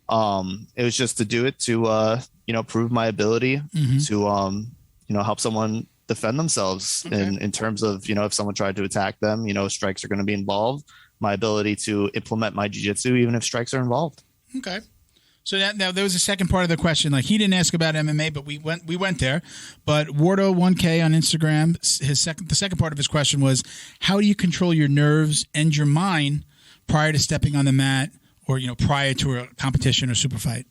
It was just to do it to, prove my ability to, help someone defend themselves in terms of, if someone tried to attack them, strikes are going to be involved. My ability to implement my jiu-jitsu, even if strikes are involved. Okay. So now there was a second part of the question. Like, he didn't ask about MMA, but we went there. But Wardo1K on Instagram, the second part of his question was, how do you control your nerves and your mind prior to stepping on the mat, or prior to a competition or super fight?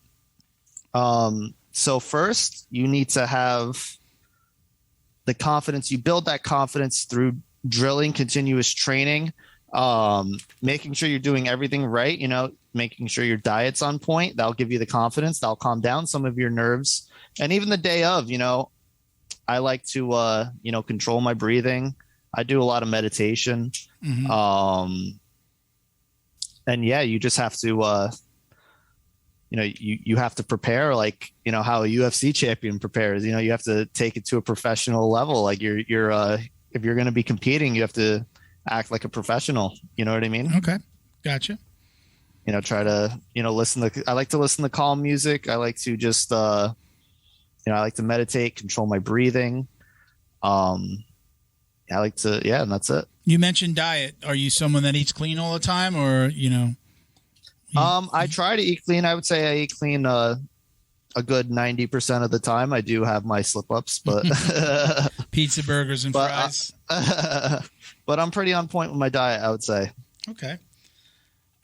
So first, you need to have the confidence. You build that confidence through drilling, continuous training. Making sure you're doing everything right, making sure your diet's on point. That'll give you the confidence. That'll calm down some of your nerves. And even the day of, I like to, control my breathing. I do a lot of meditation. and yeah, you just have to, you have to prepare like, how a UFC champion prepares. You have to take it to a professional level. Like you're if you're going to be competing, you have to act like a professional. You know what I mean? Okay. Gotcha. Try to, I like to listen to calm music. I like to just, I like to meditate, control my breathing. I like to, and that's it. You mentioned diet. Are you someone that eats clean all the time, or I try to eat clean. I would say I eat clean a good 90% of the time. I do have my slip-ups, but pizza, burgers, and fries. But I'm pretty on point with my diet, I would say. Okay.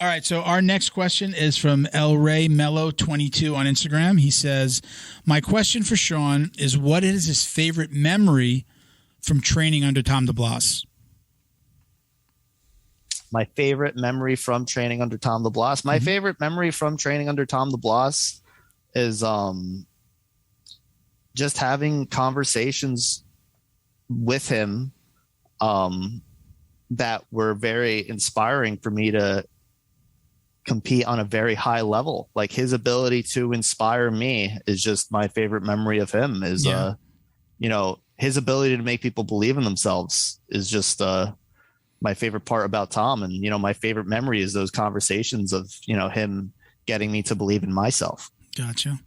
All right, so our next question is from El Rey Mello 22 on Instagram. He says, "My question for Sean is, what is his favorite memory from training under Tom DeBlass?" My favorite memory from training under Tom DeBlass. My favorite memory from training under Tom DeBlass is just having conversations with him that were very inspiring for me to compete on a very high level. Like his ability to inspire me is just my favorite memory of him. Is his ability to make people believe in themselves is just my favorite part about Tom. And, my favorite memory is those conversations of, him getting me to believe in myself. Gotcha.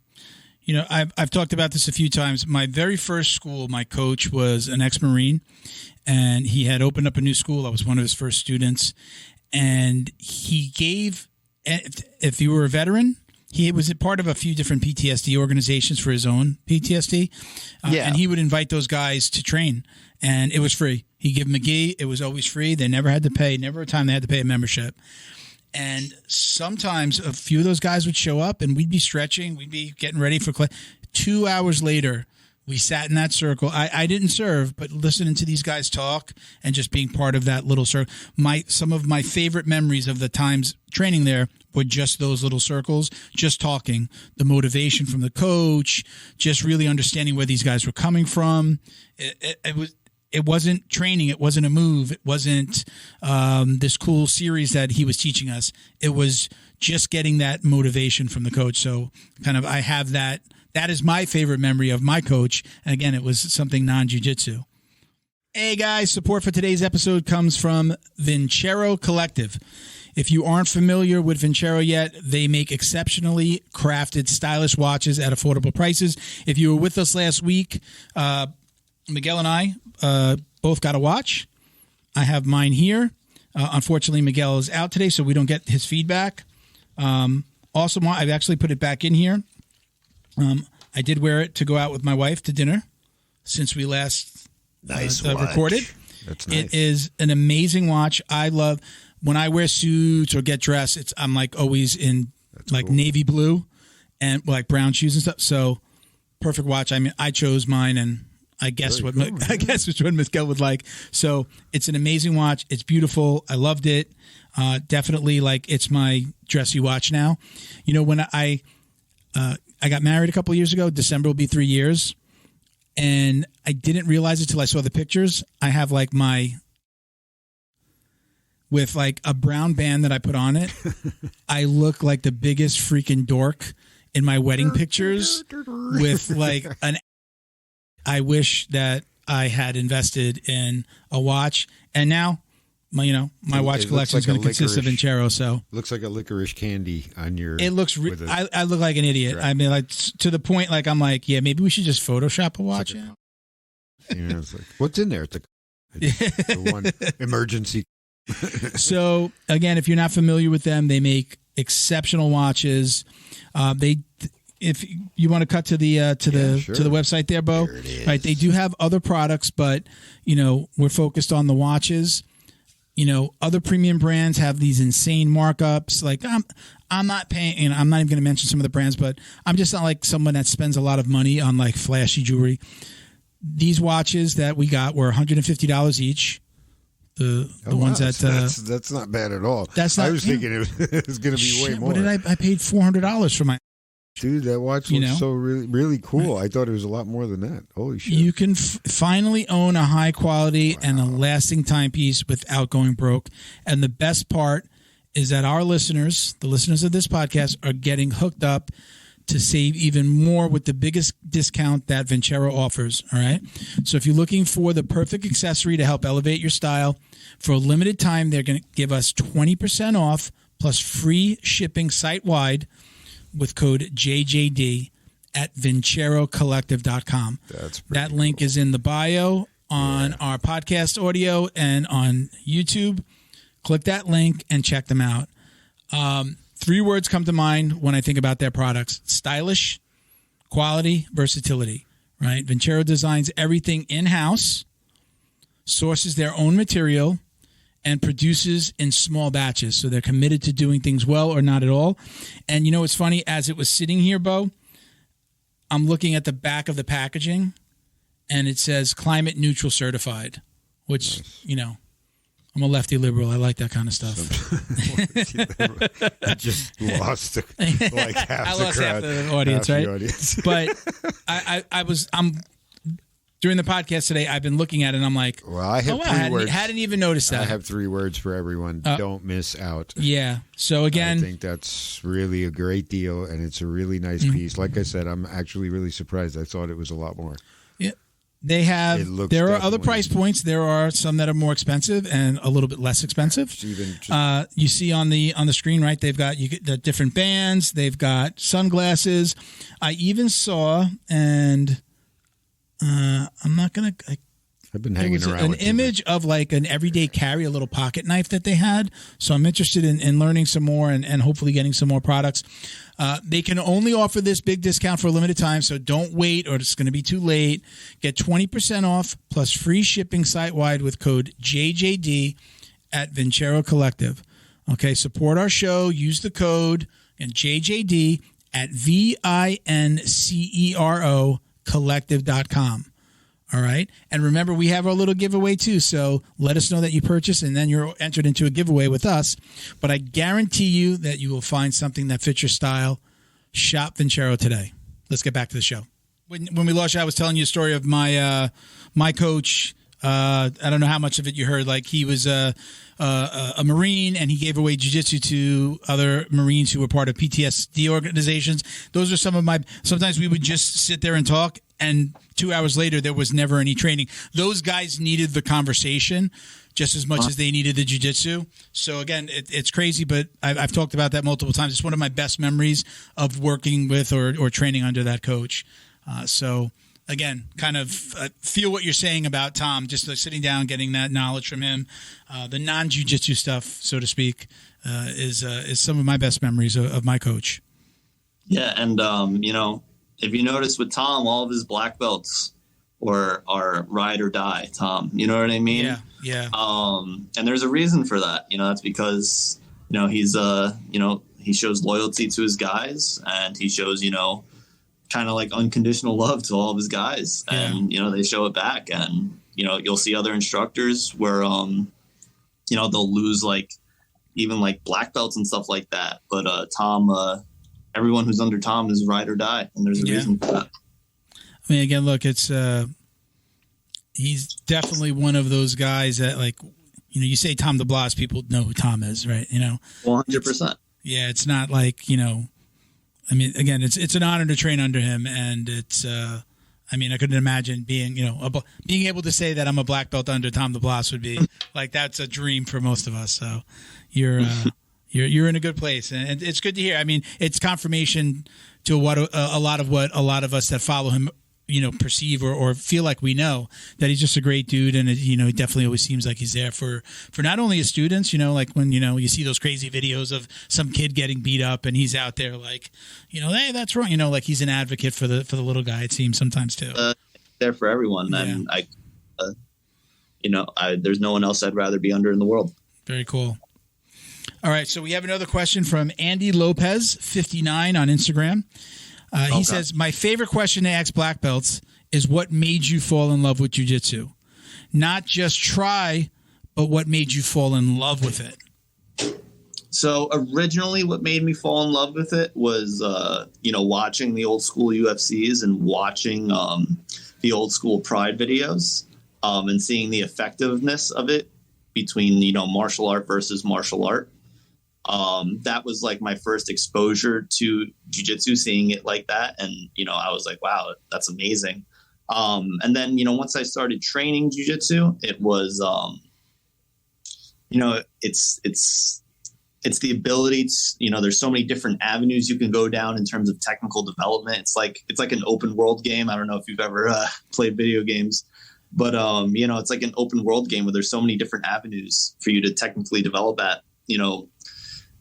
I've talked about this a few times. My very first school, my coach was an ex-Marine, and he had opened up a new school. I was one of his first students, and he gave, if you were a veteran, he was a part of a few different PTSD organizations for his own PTSD. And he would invite those guys to train, and it was free. He gave them a gi. It was always free. They never had to pay, never a time they had to pay a membership. And sometimes a few of those guys would show up, and we'd be stretching. We'd be getting ready for class. 2 hours later, we sat in that circle. I didn't serve, but listening to these guys talk and just being part of that little circle. Some of my favorite memories of the times training there were just those little circles, just talking, the motivation from the coach, just really understanding where these guys were coming from. It wasn't training. It wasn't a move. It wasn't this cool series that he was teaching us. It was just getting that motivation from the coach. So I have that. That is my favorite memory of my coach. And again, it was something non-jiu-jitsu. Hey guys, support for today's episode comes from Vincero Collective. If you aren't familiar with Vincero yet, they make exceptionally crafted, stylish watches at affordable prices. If you were with us last week, Miguel and I both got a watch. I have mine here. Unfortunately, Miguel is out today, so we don't get his feedback. Awesome. I've actually put it back in here. I did wear it to go out with my wife to dinner since we last recorded. That's nice. It is an amazing watch. I love when I wear suits or get dressed. I'm like always in cool. Navy blue and like brown shoes and stuff. So perfect watch. I mean, I chose mine, and I guess I guess which one Miguel would like. So it's an amazing watch. It's beautiful. I loved it. Definitely it's my dressy watch now. When I got married a couple of years ago, December will be 3 years, and I didn't realize it till I saw the pictures. I have with a brown band that I put on it. I look like the biggest freaking dork in my wedding pictures with I wish that I had invested in a watch, and now my watch collection is going to consist of Vincero. So looks like a licorice candy on your. It looks. I look like an idiot. Right. I mean, to the point, I'm like, yeah, maybe we should just Photoshop a watch. It's like, what's in there? It's the one emergency. So again, if you're not familiar with them, they make exceptional watches. If you want to cut to the to the website there, Bo, right? They do have other products, but we're focused on the watches. Other premium brands have these insane markups. I'm not paying. I'm not even going to mention some of the brands, but I'm just not like someone that spends a lot of money on flashy jewelry. These watches that we got were $150 each. The ones that that's not bad at all. That's not. I was thinking it was going to be way more. What did I paid $400 for my. Dude, that watch looks so really, really cool. I thought it was a lot more than that. Holy shit. You can finally own a high quality and a lasting timepiece without going broke. And the best part is that our listeners, the listeners of this podcast, are getting hooked up to save even more with the biggest discount that Vincero offers. All right. So if you're looking for the perfect accessory to help elevate your style, for a limited time, they're going to give us 20% off plus free shipping site-wide with code JJD at VinceroCollective.com. That link is in the bio on our podcast audio and on YouTube. Click that link and check them out. 3 words come to mind when I think about their products: stylish, quality, versatility, right? Vincero designs everything in-house, sources their own material, and produces in small batches. So they're committed to doing things well or not at all. And you know what's funny? As it was sitting here, Bo, I'm looking at the back of the packaging, and it says climate neutral certified, which, you know, I'm a lefty liberal. I like that kind of stuff. I just lost like half the crowd. Half the audience, right? But I'm during the podcast today, I've been looking at it and I'm like, well, I have 3 words. Hadn't even noticed that. I have 3 words for everyone. Don't miss out. Yeah. So again, I think that's really a great deal, and it's a really nice piece. Like I said, I'm actually really surprised. I thought it was a lot more. Yeah. They have, there are other price points. There are some that are more expensive and a little bit less expensive. You see on the screen, right? They've got, you get the different bands. They've got sunglasses. I even saw, and I'm not going to, I've been hanging around an with image of like an everyday carry, a little pocket knife that they had. So I'm interested in learning some more and hopefully getting some more products. They can only offer this big discount for a limited time, so don't wait or it's going to be too late. Get 20% off plus free shipping site-wide with code JJD at Vincero Collective. Okay, support our show. Use the code and JJD at VINCERO collective.com. All right. And remember, we have our little giveaway too. So let us know that you purchase, and then you're entered into a giveaway with us. But I guarantee you that you will find something that fits your style. Shop Vincero today. Let's get back to the show. When we launched, I was telling you a story of my my coach. I don't know how much of it you heard. Like, he was a Marine, and he gave away jiu-jitsu to other Marines who were part of PTSD organizations. Those are some of my, sometimes we would just sit there and talk, and 2 hours later, there was never any training. Those guys needed the conversation just as much as they needed the jiu-jitsu. So again, it's crazy, but I've talked about that multiple times. It's one of my best memories of working with or training under that coach. So again, kind of feel what you're saying about Tom, just like sitting down, getting that knowledge from him. The non-jiu-jitsu stuff, so to speak, is some of my best memories of my coach. Yeah, and you know, if you notice with Tom, all of his black belts are ride or die, Tom. You know what I mean? Yeah. And there's a reason for that. You know, that's because, you know, he's you know, he shows loyalty to his guys, and he shows, you know, kind of like unconditional love to all of his guys, and you know, they show it back. And you know, you'll see other instructors where you know, they'll lose like even like black belts and stuff like that, but Tom, everyone who's under Tom is ride or die, and there's a reason for that. I mean, again, look, it's he's definitely one of those guys that, like, you know, you say Tom DeBlass, people know who Tom is, right? You know, 100%. Yeah, it's not like, you know, I mean, again, it's an honor to train under him, and it's I mean, I couldn't imagine being, you know, being able to say that I'm a black belt under Tom DeBlass would be like, that's a dream for most of us. So you're in a good place, and it's good to hear. I mean, it's confirmation to what a lot of us that follow him, you know, perceive or feel like we know, that he's just a great dude. And, you know, he definitely always seems like he's there for not only his students, you know, like when, you know, you see those crazy videos of some kid getting beat up and he's out there like, you know, hey, that's wrong. You know, like he's an advocate for the little guy, it seems sometimes too. There for everyone. And you know, there's no one else I'd rather be under in the world. Very cool. All right. So we have another question from Andy Lopez, 59 on Instagram. He says, my favorite question to ask black belts is what made you fall in love with jiu-jitsu? Not just try, but what made you fall in love with it? So originally what made me fall in love with it was, you know, watching the old school UFCs and watching the old school Pride videos and seeing the effectiveness of it between, you know, martial art versus martial art. That was like my first exposure to jiu-jitsu, seeing it like that. And, I was like, wow, that's amazing. And then, once I started training jiu-jitsu, it was, it's the ability to, there's so many different avenues you can go down in terms of technical development. It's like an open world game. I don't know if you've ever played video games, but, it's like an open world game where there's so many different avenues for you to technically develop at,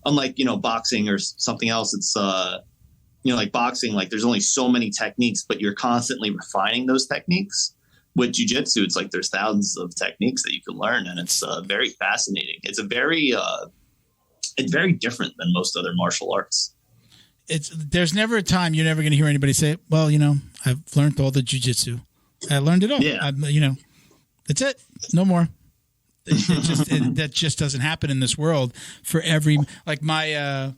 unlike, boxing or something else. It's, like boxing, like there's only so many techniques, but you're constantly refining those techniques. With jiu-jitsu, it's like there's thousands of techniques that you can learn, and it's very fascinating. It's it's very different than most other martial arts. There's never a time you're never going to hear anybody say, well, I've learned all the jiu-jitsu. I learned it all. Yeah. That's it. No more. That just doesn't happen in this world. For every, like my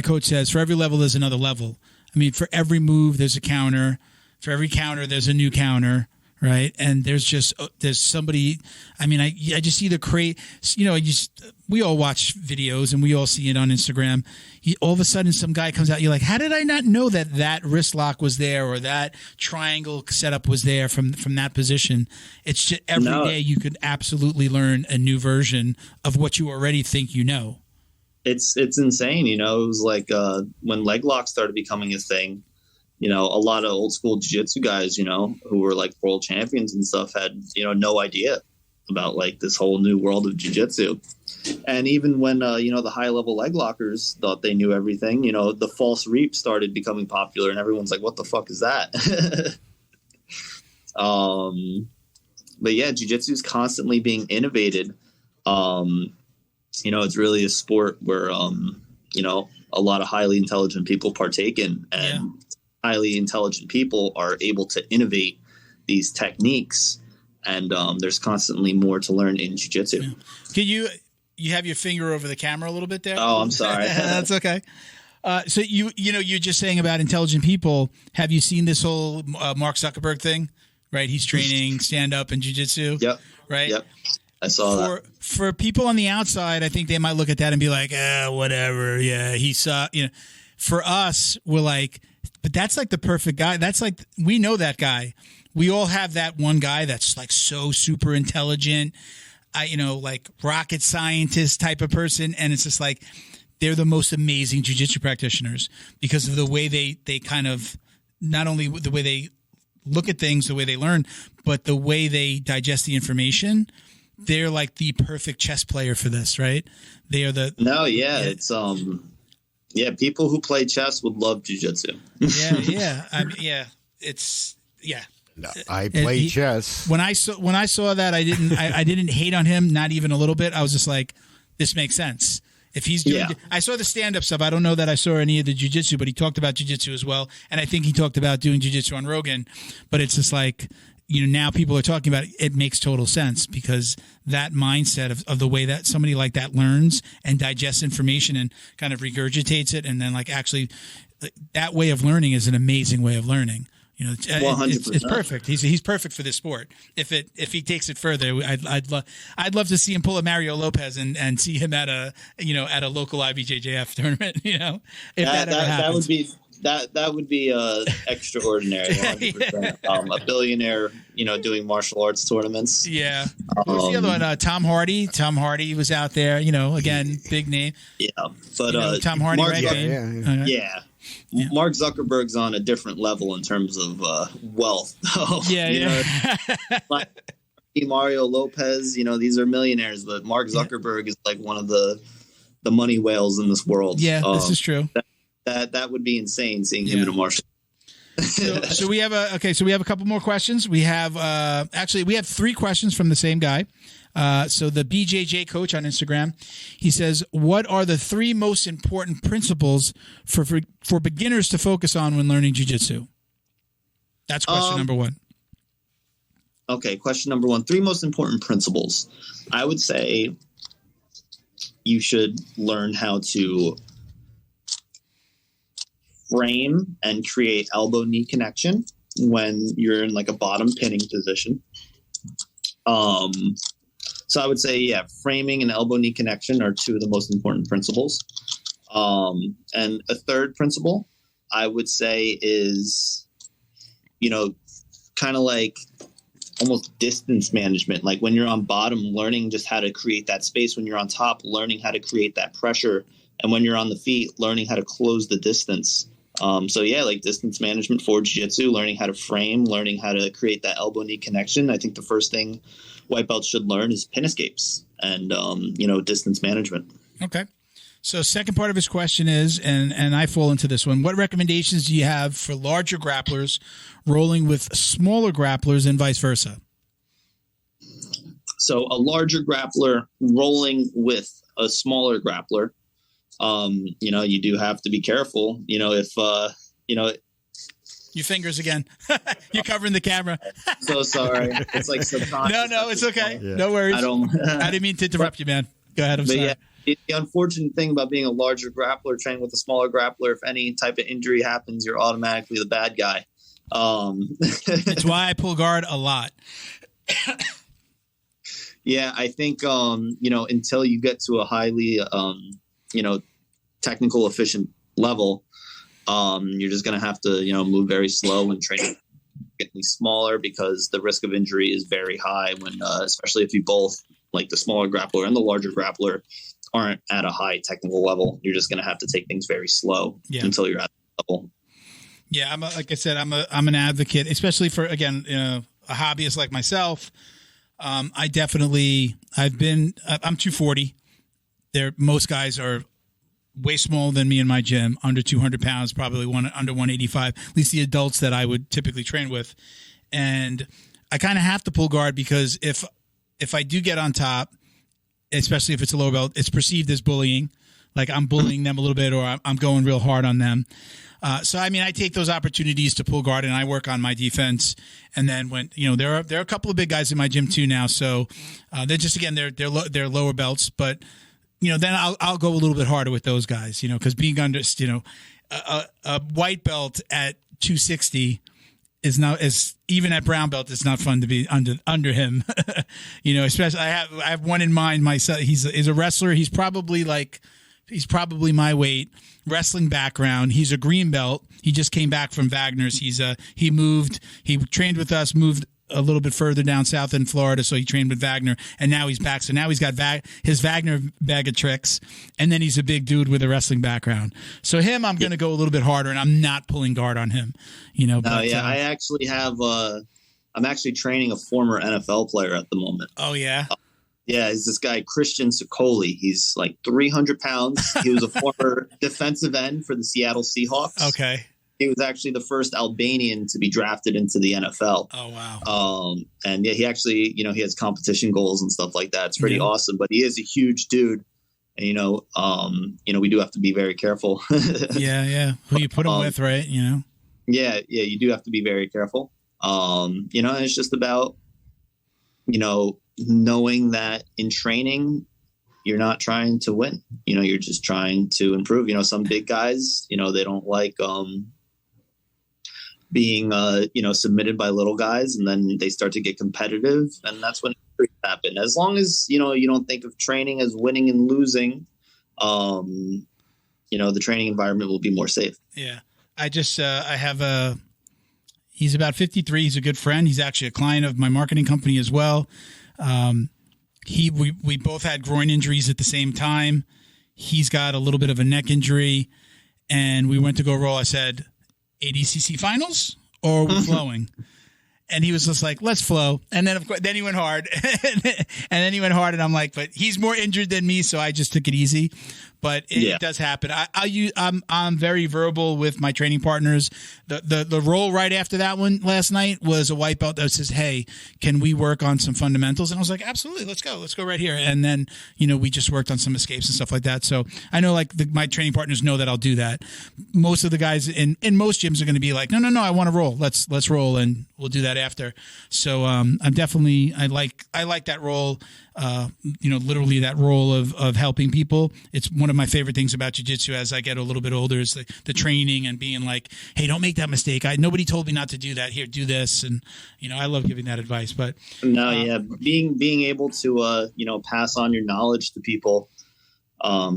coach says, for every level, there's another level. I mean, for every move, there's a counter. For every counter, there's a new counter. Right. And there's somebody, I mean, I just see we all watch videos and we all see it on Instagram. All of a sudden some guy comes out. You're like, how did I not know that wrist lock was there or that triangle setup was there from that position? It's just every day you could absolutely learn a new version of what you already think you know. It's insane. It was like when leg locks started becoming a thing. A lot of old school jiu-jitsu guys, who were like world champions and stuff had, no idea about like this whole new world of jiu-jitsu. And even when, the high level leg lockers thought they knew everything, the false reap started becoming popular and everyone's like, what the fuck is that? But yeah, jiu-jitsu is constantly being innovated. It's really a sport where, a lot of highly intelligent people partake in, and highly intelligent people are able to innovate these techniques, and there's constantly more to learn in jiu-jitsu. Can you have your finger over the camera a little bit there? Oh, I'm sorry. That's okay. So you're just saying about intelligent people. Have you seen this whole Mark Zuckerberg thing? Right, he's training stand up and jiu-jitsu. Yep. Right. Yep. I saw that. For people on the outside, I think they might look at that and be like, whatever. Yeah, he saw. For us, we're like, but that's like the perfect guy. That's like, we know that guy. We all have that one guy that's like so super intelligent, like rocket scientist type of person. And it's just like, they're the most amazing jiu-jitsu practitioners because of the way they kind of, not only the way they look at things, the way they learn, but the way they digest the information. They're like the perfect chess player for this, right? They are the... No, yeah. It's, people who play chess would love jiu-jitsu. Yeah. No, I play chess. When I saw that, I didn't hate on him, not even a little bit. I was just like, this makes sense. If he's doing, I saw the stand-up stuff. I don't know that I saw any of the jiu-jitsu, but he talked about jiu-jitsu as well. And I think he talked about doing jiu-jitsu on Rogan. But it's just like, now people are talking about it. It makes total sense because that mindset of the way that somebody like that learns and digests information and kind of regurgitates it, and then like actually that way of learning is an amazing way of learning. It's perfect. He's perfect for this sport. If he takes it further, I'd love to see him pull a Mario Lopez and see him at a local IBJJF tournament. If that ever happens. That would be extraordinary. 100%. A billionaire, doing martial arts tournaments. Yeah. Who's the other one? Tom Hardy. Tom Hardy was out there. Again, big name. Yeah, but Tom Hardy, Mark, right? Yeah. Mark Zuckerberg's on a different level in terms of wealth. Like Mario Lopez, these are millionaires, but Mark Zuckerberg is like one of the money whales in this world. Yeah, this is true. That would be insane seeing him in a martial. So we have a couple more questions. We have we have 3 questions from the same guy. So the BJJ coach on Instagram, he says, what are the 3 most important principles for beginners to focus on when learning jiu-jitsu? That's question number 1. Okay. Question number 1, 3 most important principles. I would say you should learn how to frame and create elbow knee connection when you're in like a bottom pinning position. So I would say, yeah, framing and elbow knee connection are two of the most important principles. And a third principle I would say is, kind of like almost distance management. Like when you're on bottom, learning just how to create that space. When you're on top, learning how to create that pressure. And when you're on the feet, learning how to close the distance. So yeah, like distance management for jiu-jitsu, learning how to frame, learning how to create that elbow knee connection. I think the first thing white belts should learn is pin escapes and, distance management. Okay. So second part of his question is, and I fall into this one, what recommendations do you have for larger grapplers rolling with smaller grapplers and vice versa? So a larger grappler rolling with a smaller grappler, you do have to be careful, if, your fingers again. You're covering the camera. So sorry. It's like subconscious. No, it's okay. Yeah. No worries. I didn't mean to interrupt you, man. Go ahead. I'm sorry. Yeah. The unfortunate thing about being a larger grappler training with a smaller grappler, if any type of injury happens, you're automatically the bad guy. That's why I pull guard a lot. Yeah, I think, until you get to a highly, technical, efficient level, you're just going to have to, move very slow and train getting smaller because the risk of injury is very high when, especially if you both, like the smaller grappler and the larger grappler, aren't at a high technical level. You're just going to have to take things very slow until you're at that level. Yeah, like I said, I'm an advocate, especially for, again, a hobbyist like myself. I'm 240. Most guys are way smaller than me in my gym, under 200 pounds, probably under 185, at least the adults that I would typically train with. And I kind of have to pull guard because if I do get on top, especially if it's a lower belt, it's perceived as bullying. Like I'm bullying them a little bit or I'm going real hard on them. So, I take those opportunities to pull guard and I work on my defense. And then when, there are a couple of big guys in my gym too now. So they're just, again, they're lower belts, but then I'll go a little bit harder with those guys, because being under, a white belt at 260 is not as even at brown belt. It's not fun to be under him, especially I have one in mind myself. He's a wrestler. He's probably my weight, wrestling background. He's a green belt. He just came back from Wagner's. He trained with us, moved a little bit further down south in Florida. So he trained with Wagner and now he's back. So now he's got his Wagner bag of tricks. And then he's a big dude with a wrestling background. So him, I'm going to go a little bit harder and I'm not pulling guard on him, I actually I'm actually training a former NFL player at the moment. Oh yeah. Yeah, it's this guy, Christian Sokoli. He's like 300 pounds. He was a former defensive end for the Seattle Seahawks. Okay. He was actually the first Albanian to be drafted into the NFL. Oh, wow. And yeah, he actually, he has competition goals and stuff like that. It's pretty awesome, but he is a huge dude. And, we do have to be very careful. Yeah. Who you put him with, right? Yeah, you do have to be very careful. And it's just about, knowing that in training, you're not trying to win, you're just trying to improve. Some big guys, they don't like, being, submitted by little guys, and then they start to get competitive, and that's when it happen. As long as, you don't think of training as winning and losing, the training environment will be more safe. Yeah. I have he's about 53. He's a good friend. He's actually a client of my marketing company as well. We both had groin injuries at the same time. He's got a little bit of a neck injury, and we went to go roll. I said, ADCC finals or we're flowing? And he was just like, let's flow. And then, of course, then he went hard. And I'm like, but he's more injured than me, so I just took it easy. But it does happen. I'm very verbal with my training partners. The roll right after that one last night was a white belt that says, hey, can we work on some fundamentals? And I was like, absolutely, let's go right here. And then, we just worked on some escapes and stuff like that. So I know my training partners know that I'll do that. Most of the guys in most gyms are going to be like, no, I want to roll. Let's roll, and we'll do that after. So I like that role. Literally that role of helping people. It's one of my favorite things about jiu-jitsu as I get a little bit older is the training and being like, hey, don't make that mistake. Nobody told me not to do that. Here, do this. And, I love giving that advice. But being able to, pass on your knowledge to people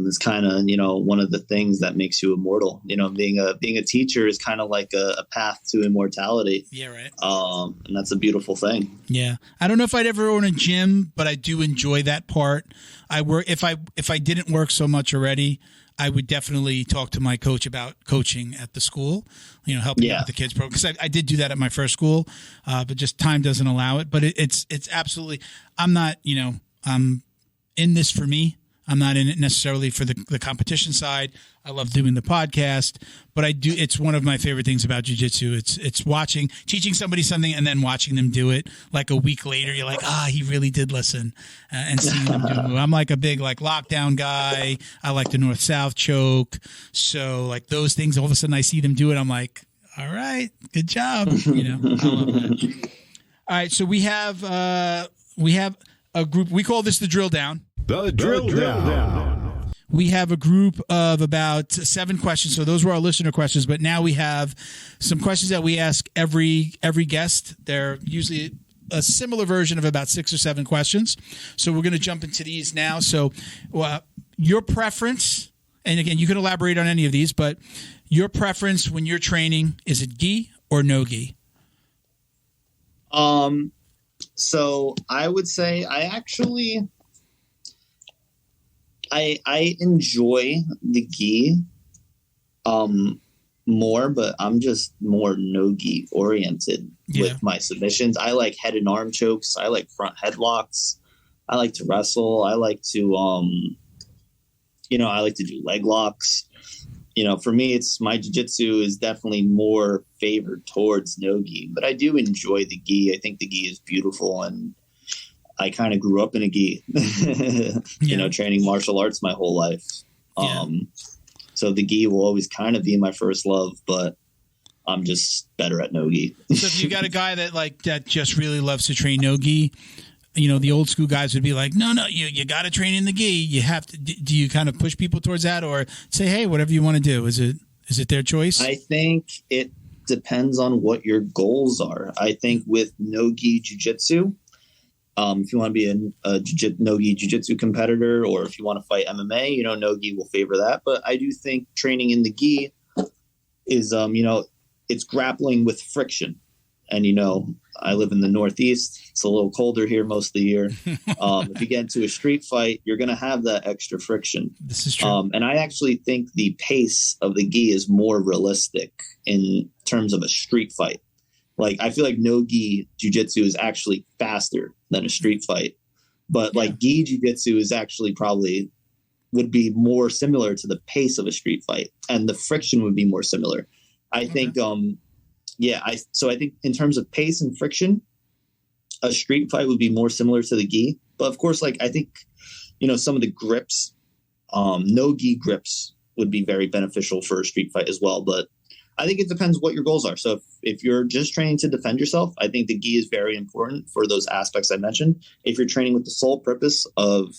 is kind of, one of the things that makes you immortal. Being a teacher is kind of like a path to immortality. Yeah, right. And that's a beautiful thing. Yeah. I don't know if I'd ever own a gym, but I do enjoy that part. If I didn't work so much already, I would definitely talk to my coach about coaching at the school, helping out with the kids program. Because I did do that at my first school, but just time doesn't allow it. But it's absolutely, I'm not, I'm in this for me. I'm not in it necessarily for the competition side. I love doing the podcast, but it's one of my favorite things about jiu-jitsu. It's teaching somebody something and then watching them do it. Like a week later, you're like, he really did listen, and seeing them do it. I'm like a big lockdown guy. I like the north-south choke. So like those things, all of a sudden I see them do it. I'm like, all right, good job. I love that. All right. So we have a group, we call this the drill down. The drill down. We have a group of about 7 questions. So those were our listener questions, but now we have some questions that we ask every guest. They're usually a similar version of about 6 or 7 questions. So we're going to jump into these now. So your preference, and again, you can elaborate on any of these, but your preference when you're training, is it gi or no gi? So I would say I enjoy the gi more, but I'm just more no-gi oriented with my submissions. I like head and arm chokes. I like front headlocks. I like to wrestle. I like to I like to do leg locks. For me, my jiu-jitsu is definitely more favored towards no-gi, but I do enjoy the gi. I think the gi is beautiful, and I kind of grew up in a gi, training martial arts my whole life. So the gi will always kind of be my first love, but I'm just better at no-gi. So if you got a guy that just really loves to train no-gi, the old school guys would be like, no, you got to train in the gi. You have to. Do you kind of push people towards that, or say, hey, whatever you want to do? Is it their choice? I think it depends on what your goals are. I think with no-gi jiu-jitsu, if you want to be a no-gi jiu-jitsu competitor, or if you want to fight MMA, no-gi will favor that. But I do think training in the gi is, it's grappling with friction. And, I live in the Northeast. It's a little colder here most of the year. If you get into a street fight, you're going to have that extra friction. This is true. And I actually think the pace of the gi is more realistic in terms of a street fight. Like, I feel like no-gi jiu-jitsu is actually faster than a street fight. But gi jiu-jitsu is actually would be more similar to the pace of a street fight. And the friction would be more similar. I think, so I think in terms of pace and friction, a street fight would be more similar to the gi. But of course, I think, some of the grips, no-gi grips would be very beneficial for a street fight as well. But I think it depends what your goals are. So if you're just training to defend yourself, I think the gi is very important for those aspects I mentioned. If you're training with the sole purpose of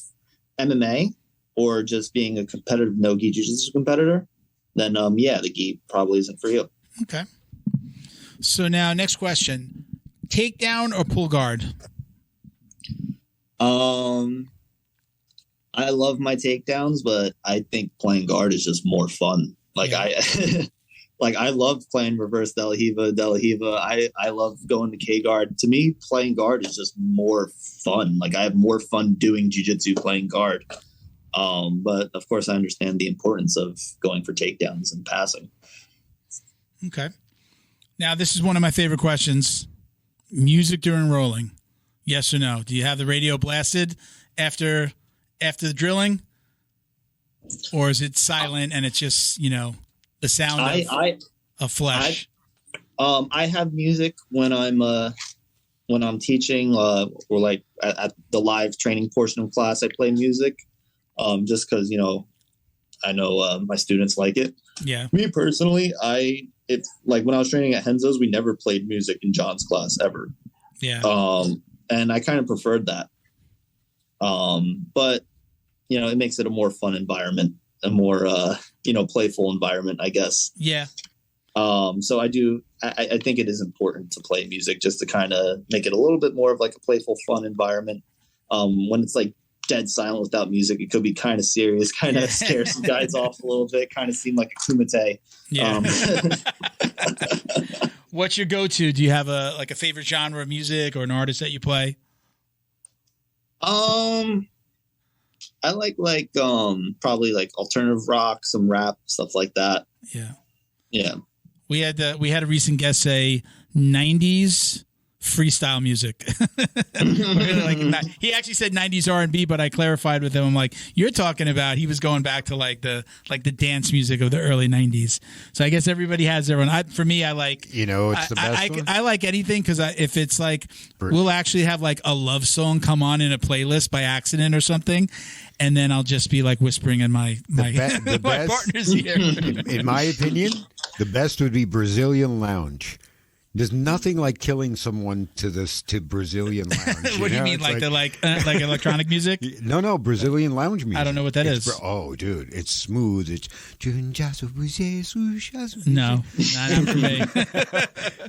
MMA or just being a competitive no-gi jiu-jitsu competitor, then the gi probably isn't for you. Okay. So now next question, takedown or pull guard? I love my takedowns, but I think playing guard is just more fun. I love playing reverse De La Hiva. I love going to K guard. To me, playing guard is just more fun. I have more fun doing jiu-jitsu playing guard. But of course I understand the importance of going for takedowns and passing. Okay. Now, this is one of my favorite questions. Music during rolling. Yes or no? Do you have the radio blasted after the drilling? Or is it silent and it's just, the sound of flesh? I have music when I'm teaching or at the live training portion of class, I play music just because, I know my students like it. Yeah. Me personally, it's when I was training at Henzo's, we never played music in John's class ever. Yeah. And I kind of preferred that. But it makes it a more fun environment. a more playful environment, I guess. Yeah. So I think it is important to play music just to kind of make it a little bit more of like a playful, fun environment. When it's like dead silent without music, it could be kind of serious, kind of scare some guys off a little bit, kind of seem like a kumite. Yeah. What's your go-to? Do you have a favorite genre of music or an artist that you play? I like probably like alternative rock, some rap, stuff like that. Yeah. Yeah. We had a recent guest say 90s freestyle music. He actually said 90s R&B, but I clarified with him. I'm like, you're talking about, he was going back to like the dance music of the early 90s. So I guess everybody has their own. For me, I like, it's the best one. I like anything because if it's like, we'll actually have like a love song come on in a playlist by accident or something. And then I'll just be like whispering in my my partner's ear. In my opinion, the best would be Brazilian lounge. There's nothing like killing someone to Brazilian lounge. What do you mean, like electronic music? No, Brazilian lounge music. I don't know what that is. Oh, dude, it's smooth. It's no, not for me.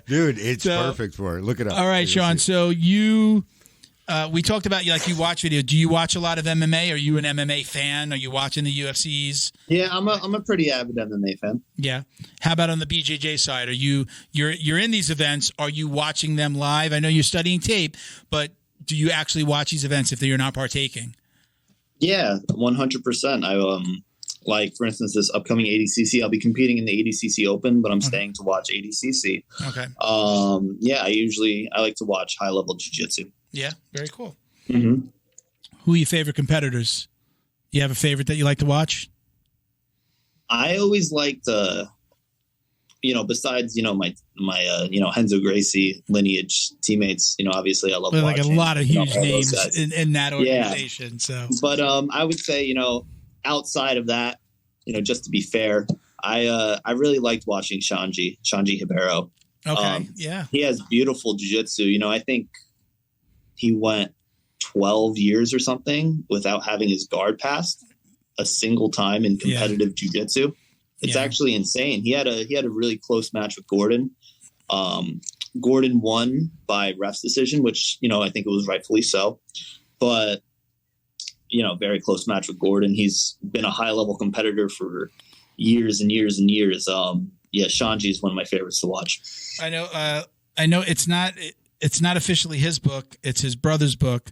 Dude, it's perfect for it. Look it up. All right, Sean. So we talked about you watch video. Do you watch a lot of MMA? Are you an MMA fan? Are you watching the UFCs? Yeah, I'm a pretty avid MMA fan. Yeah. How about on the BJJ side? You're in these events? Are you watching them live? I know you're studying tape, but do you actually watch these events if you're not partaking? Yeah, 100%. Like for instance, this upcoming ADCC, I'll be competing in the ADCC Open, but I'm staying to watch ADCC. Okay. Yeah, I like to watch high level jiu-jitsu. Yeah, very cool. Mm-hmm. Who are your favorite competitors? You have a favorite that you like to watch? I always like to, besides, my Renzo Gracie lineage teammates, obviously I love watching. Like a lot of huge names in that organization. Yeah. So, but I would say, outside of that, just to be fair, I really liked watching Shanji Hibero. Okay. Yeah. He has beautiful jiu-jitsu. I think he went 12 years or something without having his guard passed a single time in competitive jiu-jitsu. It's actually insane. He had a really close match with Gordon. Gordon won by ref's decision, which, I think it was rightfully so. But, very close match with Gordon. He's been a high-level competitor for years and years and years. Shanji is one of my favorites to watch. I know it's not officially his book. It's his brother's book,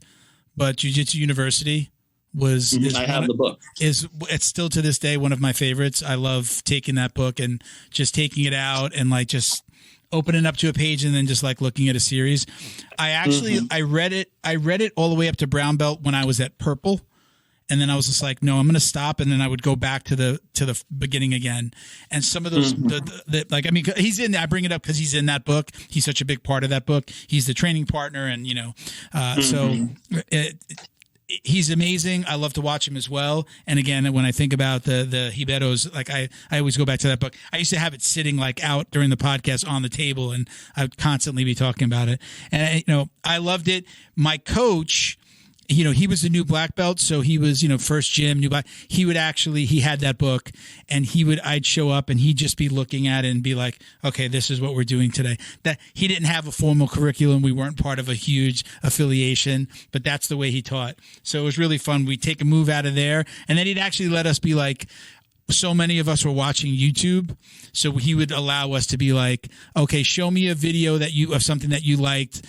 but Jiu-Jitsu University I have the book. It's still to this day one of my favorites. I love taking that book and just taking it out and like just opening up to a page and then just like looking at a series. I read it all the way up to brown belt when I was at purple. And then I was just like, no, I'm going to stop. And then I would go back to the beginning again. And some of those, he's in there. I bring it up because he's in that book. He's such a big part of that book. He's the training partner. And, he's amazing. I love to watch him as well. And again, when I think about the Hiberos, like I always go back to that book. I used to have it sitting like out during the podcast on the table, and I would constantly be talking about it. And, I loved it. My coach, he was the new black belt. So he was, first gym, new black. He had that book, and I'd show up and he'd just be looking at it and be like, okay, this is what we're doing today. That he didn't have a formal curriculum. We weren't part of a huge affiliation, but that's the way he taught. So it was really fun. We'd take a move out of there, and then he'd actually let us be like, so many of us were watching YouTube. So he would allow us to be like, okay, show me a video of something that you liked.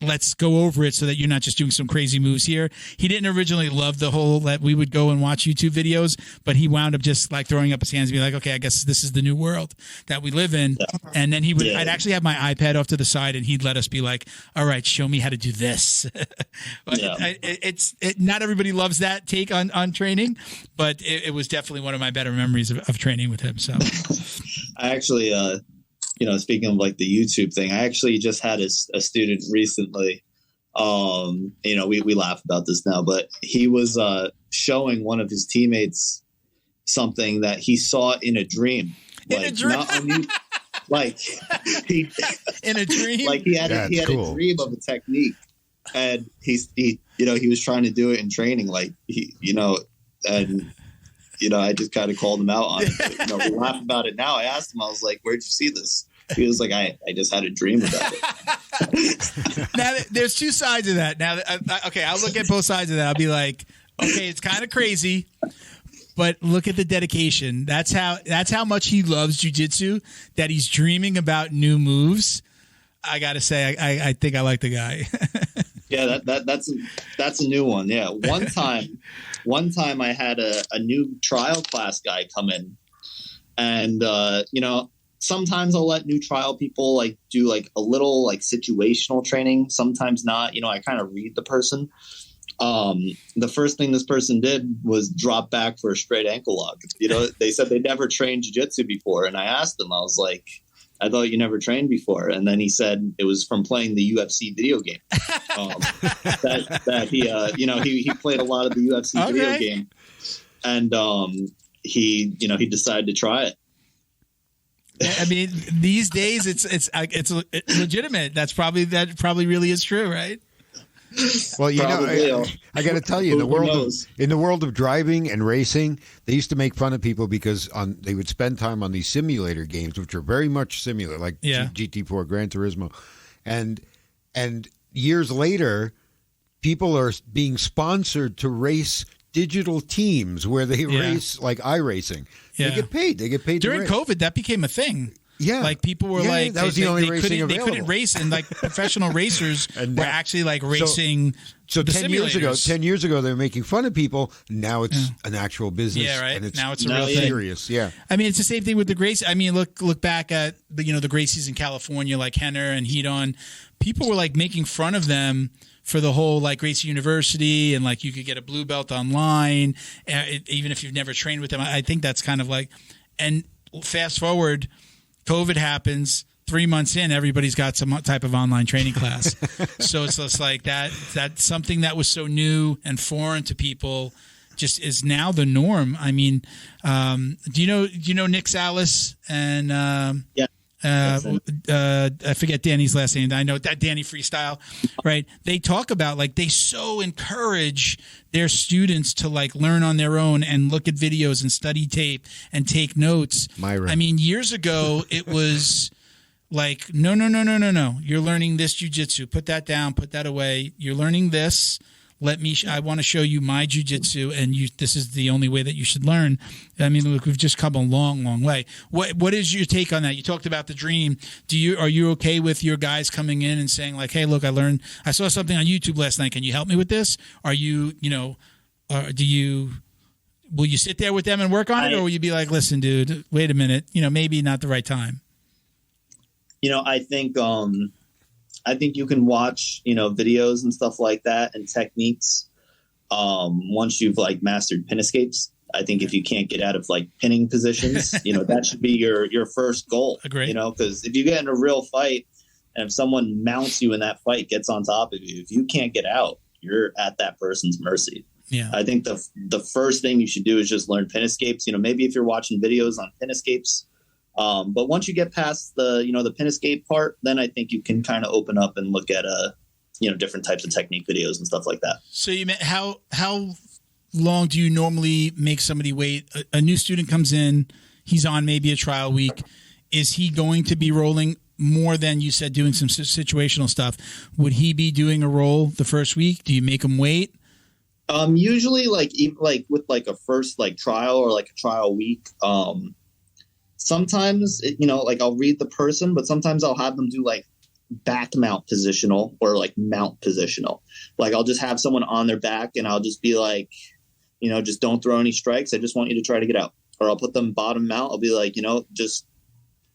Let's go over it so that you're not just doing some crazy moves here. He didn't originally love the whole that we would go and watch YouTube videos, but he wound up just like throwing up his hands and be like, okay, I guess this is the new world that we live in. Yeah. And then I'd actually have my iPad off to the side and he'd let us be like, all right, show me how to do this. Not everybody loves that take on training, but it was definitely one of my better memories of training with him. So I actually, speaking of like the YouTube thing, I actually just had a student recently, we laugh about this now, but he was showing one of his teammates something that he saw in a dream. In a dream? Not on you, like he in a dream? Like he had a dream of a technique, and he was trying to do it in training, like and I just kind of called him out on it. But, we laugh about it now. I asked him, I was like, where'd you see this? He was like, I just had a dream about it. Now, there's two sides of that. Now, okay, I'll look at both sides of that. I'll be like, okay, it's kind of crazy, but look at the dedication. That's how much he loves jiu-jitsu, that he's dreaming about new moves. I got to say, I think I like the guy. Yeah, that's a new one. Yeah. One time I had a new trial class guy come in, and sometimes I'll let new trial people like do like a little like situational training. Sometimes not. I kind of read the person. The first thing this person did was drop back for a straight ankle lock. They said they never trained jiu-jitsu before, and I asked them. I was like, I thought you never trained before. And then he said it was from playing the UFC video game. That he played a lot of the UFC video game, and he decided to try it. I mean, these days it's legitimate. That probably really is true, right? Well, I got to tell you, in the world of driving and racing, they used to make fun of people because they would spend time on these simulator games, which are very much similar, like GT4, Gran Turismo, and years later, people are being sponsored to race digital teams where they race like iRacing. Yeah. They get paid during COVID. That became a thing. Yeah, like people were like, that was the only racing available. They couldn't race, and like professional racers were actually like racing. So 10 years ago, they were making fun of people. Now it's an actual business. Yeah, right. And now it's a real thing. Serious. Yeah. I mean, it's the same thing with the Gracie. I mean, look back at the Gracies in California, like Henner and Hedon. People were like making fun of them for the whole like Gracie University, and like you could get a blue belt online, even if you've never trained with them. I think that's kind of like, and fast forward, COVID happens. 3 months in, everybody's got some type of online training class. So it's just like that's something that was so new and foreign to people just is now the norm. I mean, do you know Nick Salas and I forget Danny's last name. I know that Danny Freestyle, right? They talk about like they so encourage their students to like learn on their own and look at videos and study tape and take notes. I mean, years ago it was like, no. You're learning this jiu-jitsu. Put that down. Put that away. You're learning this. I want to show you my jiu-jitsu, and this is the only way that you should learn. I mean, look, we've just come a long, long way. What is your take on that? You talked about the dream. Are you okay with your guys coming in and saying like, hey, look, I saw something on YouTube last night. Can you help me with this? Are you, will you sit there with them and work on it, or will you be like, listen, dude, wait a minute, maybe not the right time? I think you can watch, videos and stuff like that and techniques. Once you've like mastered pin escapes, I think if you can't get out of like pinning positions, that should be your first goal. Agreed. Because if you get in a real fight and if someone mounts you in that fight, gets on top of you, if you can't get out, you're at that person's mercy. Yeah. I think the first thing you should do is just learn pin escapes. Maybe if you're watching videos on pin escapes, but once you get past the pin escape part, then I think you can kind of open up and look at different types of technique videos and stuff like that. So how long do you normally make somebody wait? A new student comes in, he's on maybe a trial week. Is he going to be rolling more than you said, doing some situational stuff? Would he be doing a roll the first week? Do you make him wait? Usually like with like a first like trial or like a trial week, sometimes, like I'll read the person, but sometimes I'll have them do like back mount positional or like mount positional. Like I'll just have someone on their back and I'll just be like, just don't throw any strikes. I just want you to try to get out. Or I'll put them bottom mount. I'll be like, just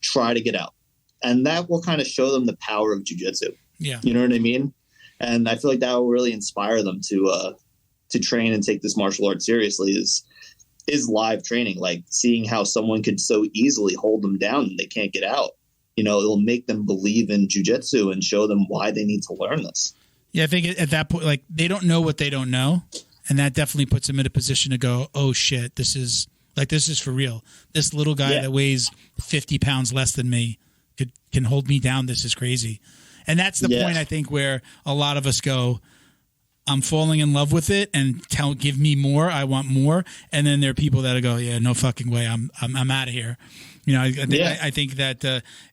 try to get out. And that will kind of show them the power of jiu-jitsu. Yeah. You know what I mean? And I feel like that will really inspire them to train and take this martial art seriously is live training, like seeing how someone could so easily hold them down and they can't get out. It'll make them believe in jiu-jitsu and show them why they need to learn this. Yeah, I think at that point, like they don't know what they don't know, and that definitely puts them in a position to go, oh shit, this is for real. This little guy that weighs 50 pounds less than me can hold me down. This is crazy. And that's the point, I think, where a lot of us go, I'm falling in love with it and give me more. I want more. And then there are people that go, yeah, no fucking way. I'm out of here. You know, I think that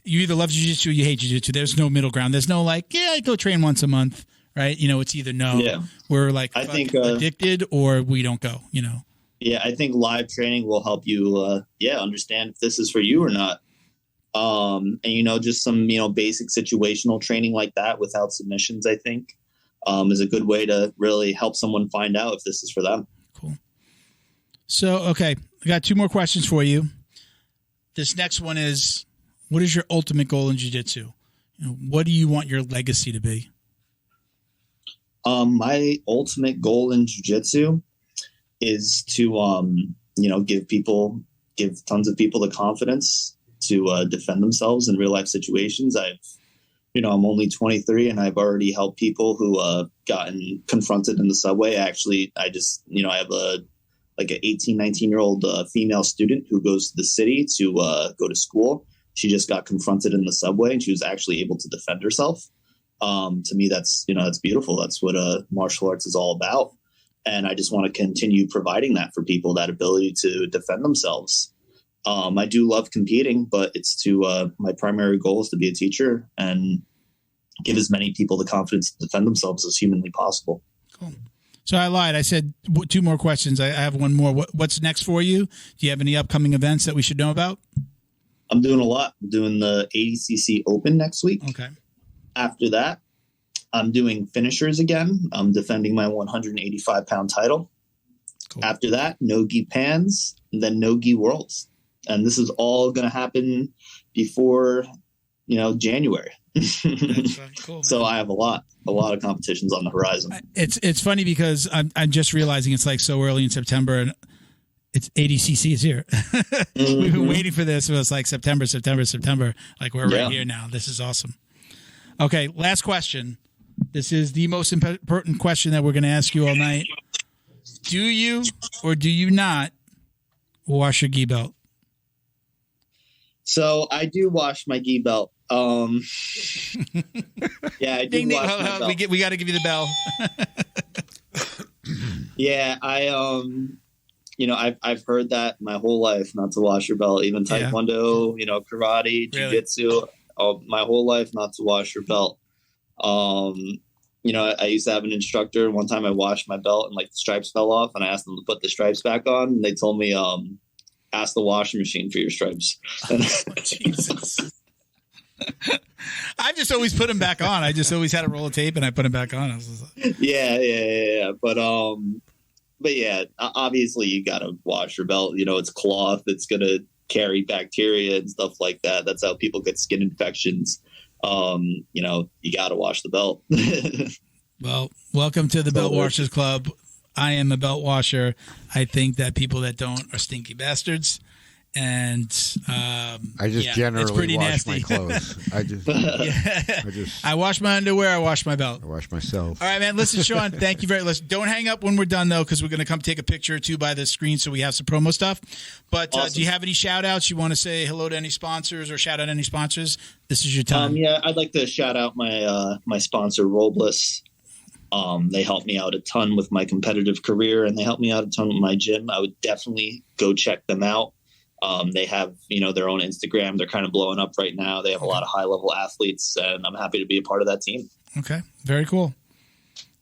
you either love jiu-jitsu or you hate jiu-jitsu. There's no middle ground. There's no like, yeah, I go train once a month, right? You know, it's either we're like I think addicted or we don't go, you know. Yeah, I think live training will help you, understand if this is for you or not. And, you know, just some, you know, basic situational training like that without submissions, I think, is a good way to really help someone find out if this is for them. Cool. So, okay, I got 2 more questions for you. This next one is, what is your ultimate goal in jiu-jitsu? You know, what do you want your legacy to be? My ultimate goal in jiu-jitsu is to, give tons of people the confidence to defend themselves in real life situations. I'm only 23 and I've already helped people who gotten confronted in the subway. I have an 18, 19-year-old female student who goes to the city to go to school. She just got confronted in the subway and she was actually able to defend herself. To me, that's beautiful. That's what martial arts is all about. And I just want to continue providing that for people, that ability to defend themselves. I do love competing, but it's my primary goal is to be a teacher and give as many people the confidence to defend themselves as humanly possible. Cool. So I lied. I said 2 more questions. I have one more. What's next for you? Do you have any upcoming events that we should know about? I'm doing a lot. I'm doing the ADCC Open next week. Okay. After that, I'm doing finishers again. I'm defending my 185-pound title. Cool. After that, no-gi pans, and then no-gi worlds. And this is all going to happen before, January. That's cool, so I have a lot of competitions on the horizon. It's funny because I'm just realizing it's like so early in September and it's ADCC is here. We've been waiting for this. It was like September. Like we're right here now. This is awesome. Okay. Last question. This is the most important question that we're going to ask you all night. Do you or do you not wash your gi belt? So I do wash my gi belt. I do wash my belt. We got to give you the bell. Yeah, I've heard that my whole life not to wash your belt, even Taekwondo, karate, jiu-jitsu, my whole life not to wash your belt. I used to have an instructor. One time I washed my belt and the stripes fell off and I asked them to put the stripes back on and they told me, ask the washing machine for your stripes. Jesus. I've just always put them back on. I just always had a roll of tape and I put them back on. I was like, yeah. But yeah, obviously you got to wash your belt. It's cloth. It's going to carry bacteria and stuff like that. That's how people get skin infections. You got to wash the belt. Well, welcome to the Belt Washers Club. I am a belt washer. I think that people that don't are stinky bastards. And I just generally wash my clothes. I wash my underwear. I wash my belt. I wash myself. All right, man. Listen, Sean, thank you very much. Don't hang up when we're done, though, because we're going to come take a picture or 2 by the screen so we have some promo stuff. But awesome. Do you have any shout-outs? You want to say hello to any sponsors or shout out any sponsors? This is your time. I'd like to shout out my sponsor, Robles. They helped me out a ton with my competitive career, and they helped me out a ton with my gym. I would definitely go check them out. They have, their own Instagram. They're kind of blowing up right now. They have a lot of high-level athletes, and I'm happy to be a part of that team. Okay. Very cool.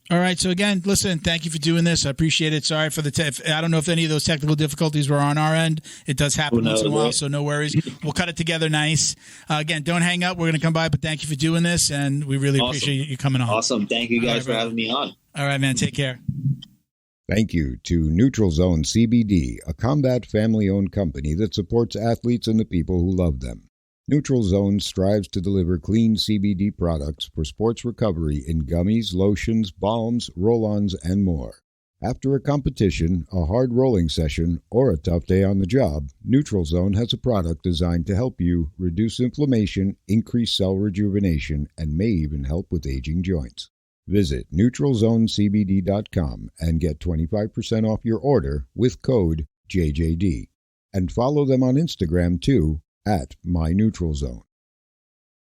All right. So, again, listen, thank you for doing this. I appreciate it. Sorry for I don't know if any of those technical difficulties were on our end. It does happen once in a while, so no worries. We'll cut it together nice. Again, don't hang up. We're going to come by, but thank you for doing this, and we really appreciate you coming on. Awesome. Thank you guys for having me on. All right, man. Take care. Thank you to Neutral Zone CBD, a combat family-owned company that supports athletes and the people who love them. Neutral Zone strives to deliver clean CBD products for sports recovery in gummies, lotions, balms, roll-ons, and more. After a competition, a hard rolling session, or a tough day on the job, Neutral Zone has a product designed to help you reduce inflammation, increase cell rejuvenation, and may even help with aging joints. Visit NeutralZoneCBD.com and get 25% off your order with code JJD. And follow them on Instagram too, @MyNeutralZone.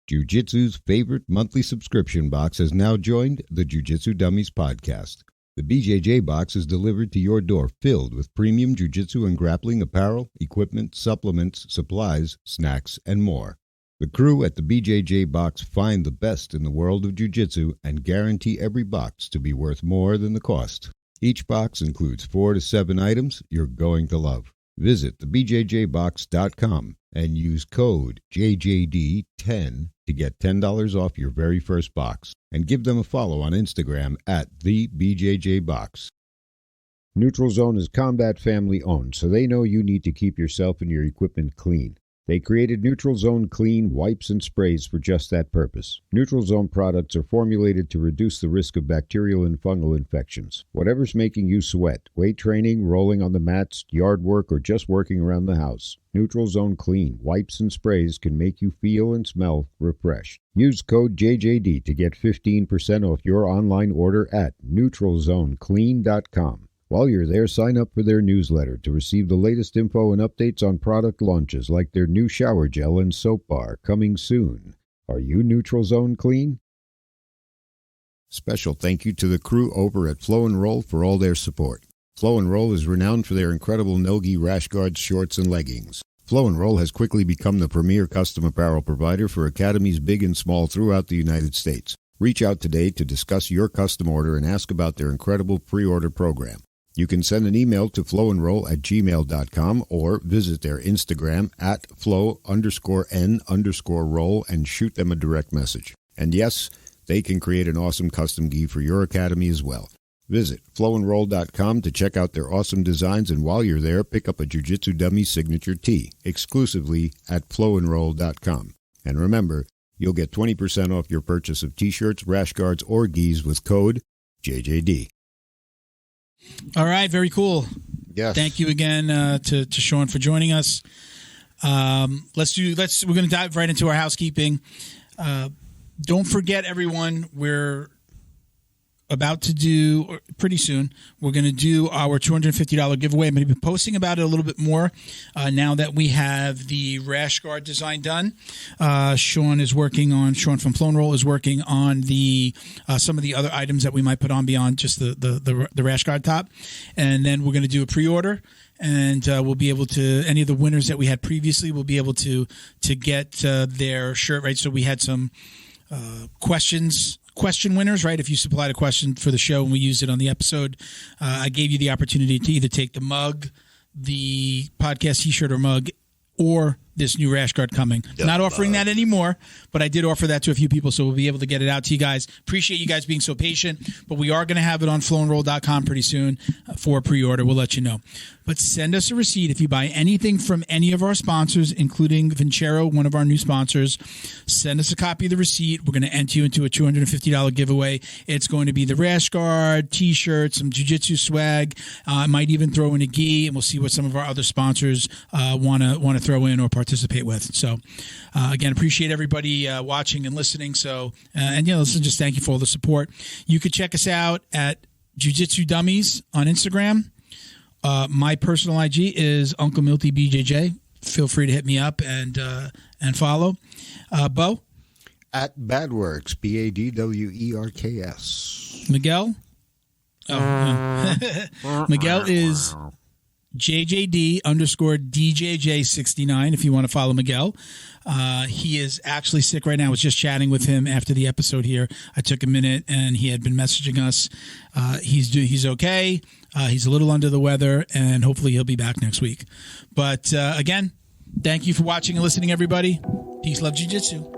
Jiu-Jitsu's favorite monthly subscription box has now joined the Jiu Jitsu Dummies Podcast. The BJJ box is delivered to your door filled with premium jiu-jitsu and grappling apparel, equipment, supplements, supplies, snacks, and more. The crew at the BJJ box find the best in the world of jiu-jitsu and guarantee every box to be worth more than the cost. Each box includes 4 to 7 items you're going to love. Visit thebjjbox.com and use code JJD10 to get $10 off your very first box. And give them a follow on Instagram at TheBJJBox. Neutral Zone is combat family owned, so they know you need to keep yourself and your equipment clean. They created Neutral Zone Clean wipes and sprays for just that purpose. Neutral Zone products are formulated to reduce the risk of bacterial and fungal infections. Whatever's making you sweat, weight training, rolling on the mats, yard work, or just working around the house, Neutral Zone Clean wipes and sprays can make you feel and smell refreshed. Use code JJD to get 15% off your online order at neutralzoneclean.com. While you're there, sign up for their newsletter to receive the latest info and updates on product launches like their new shower gel and soap bar coming soon. Are you Neutral Zone Clean? Special thank you to the crew over at Flow and Roll for all their support. Flow and Roll is renowned for their incredible no-gi rash guards, shorts, and leggings. Flow and Roll has quickly become the premier custom apparel provider for academies big and small throughout the United States. Reach out today to discuss your custom order and ask about their incredible pre-order program. You can send an email to flowandroll@gmail.com or visit their Instagram at flow_n_roll and shoot them a direct message. And yes, they can create an awesome custom gi for your academy as well. Visit flowandroll.com to check out their awesome designs, and while you're there, pick up a Jiu-Jitsu Dummies signature tee exclusively at flowandroll.com. And remember, you'll get 20% off your purchase of t-shirts, rash guards, or gis with code JJD. All right, very cool. Yes. Thank you again to Sean for joining us. We're going to dive right into our housekeeping. Don't forget, everyone, we're about to do pretty soon. We're going to do our $250 giveaway. I'm going to be posting about it a little bit more now that we have the rash guard design done. Sean from Flow and Roll is working on the some of the other items that we might put on beyond just the rash guard top, and then we're going to do a pre-order. And we'll be able to, any of the winners that we had previously, we'll be able to get their shirt, right? So we had some question winners, right? If you supplied a question for the show and we used it on the episode, I gave you the opportunity to either take the mug, the podcast t-shirt or mug, or this new rash guard coming. Not offering that anymore, but I did offer that to a few people, so we'll be able to get it out to you guys. Appreciate you guys being so patient, but we are going to have it on flowandroll.com pretty soon for pre-order. We'll let you know. But send us a receipt if you buy anything from any of our sponsors, including Vincero, one of our new sponsors. Send us a copy of the receipt. We're going to enter you into a $250 giveaway. It's going to be the rash guard, t-shirt, some jiu-jitsu swag. I might even throw in a gi, and we'll see what some of our other sponsors want to throw in or participate with. So, again, appreciate everybody watching and listening. So, listen, just thank you for all the support. You could check us out at Jiu-Jitsu Dummies on Instagram. My personal IG is Uncle Milty BJJ. Feel free to hit me up and follow. Bo? At Badworks, BADWERKS. Miguel? Miguel is JJD_DJJ69 if you want to follow Miguel. He is actually sick right now. I was just chatting with him after the episode here. I took a minute and he had been messaging us. He's okay. He's a little under the weather, and hopefully he'll be back next week. But again, thank you for watching and listening, everybody. Peace, love, jiu-jitsu.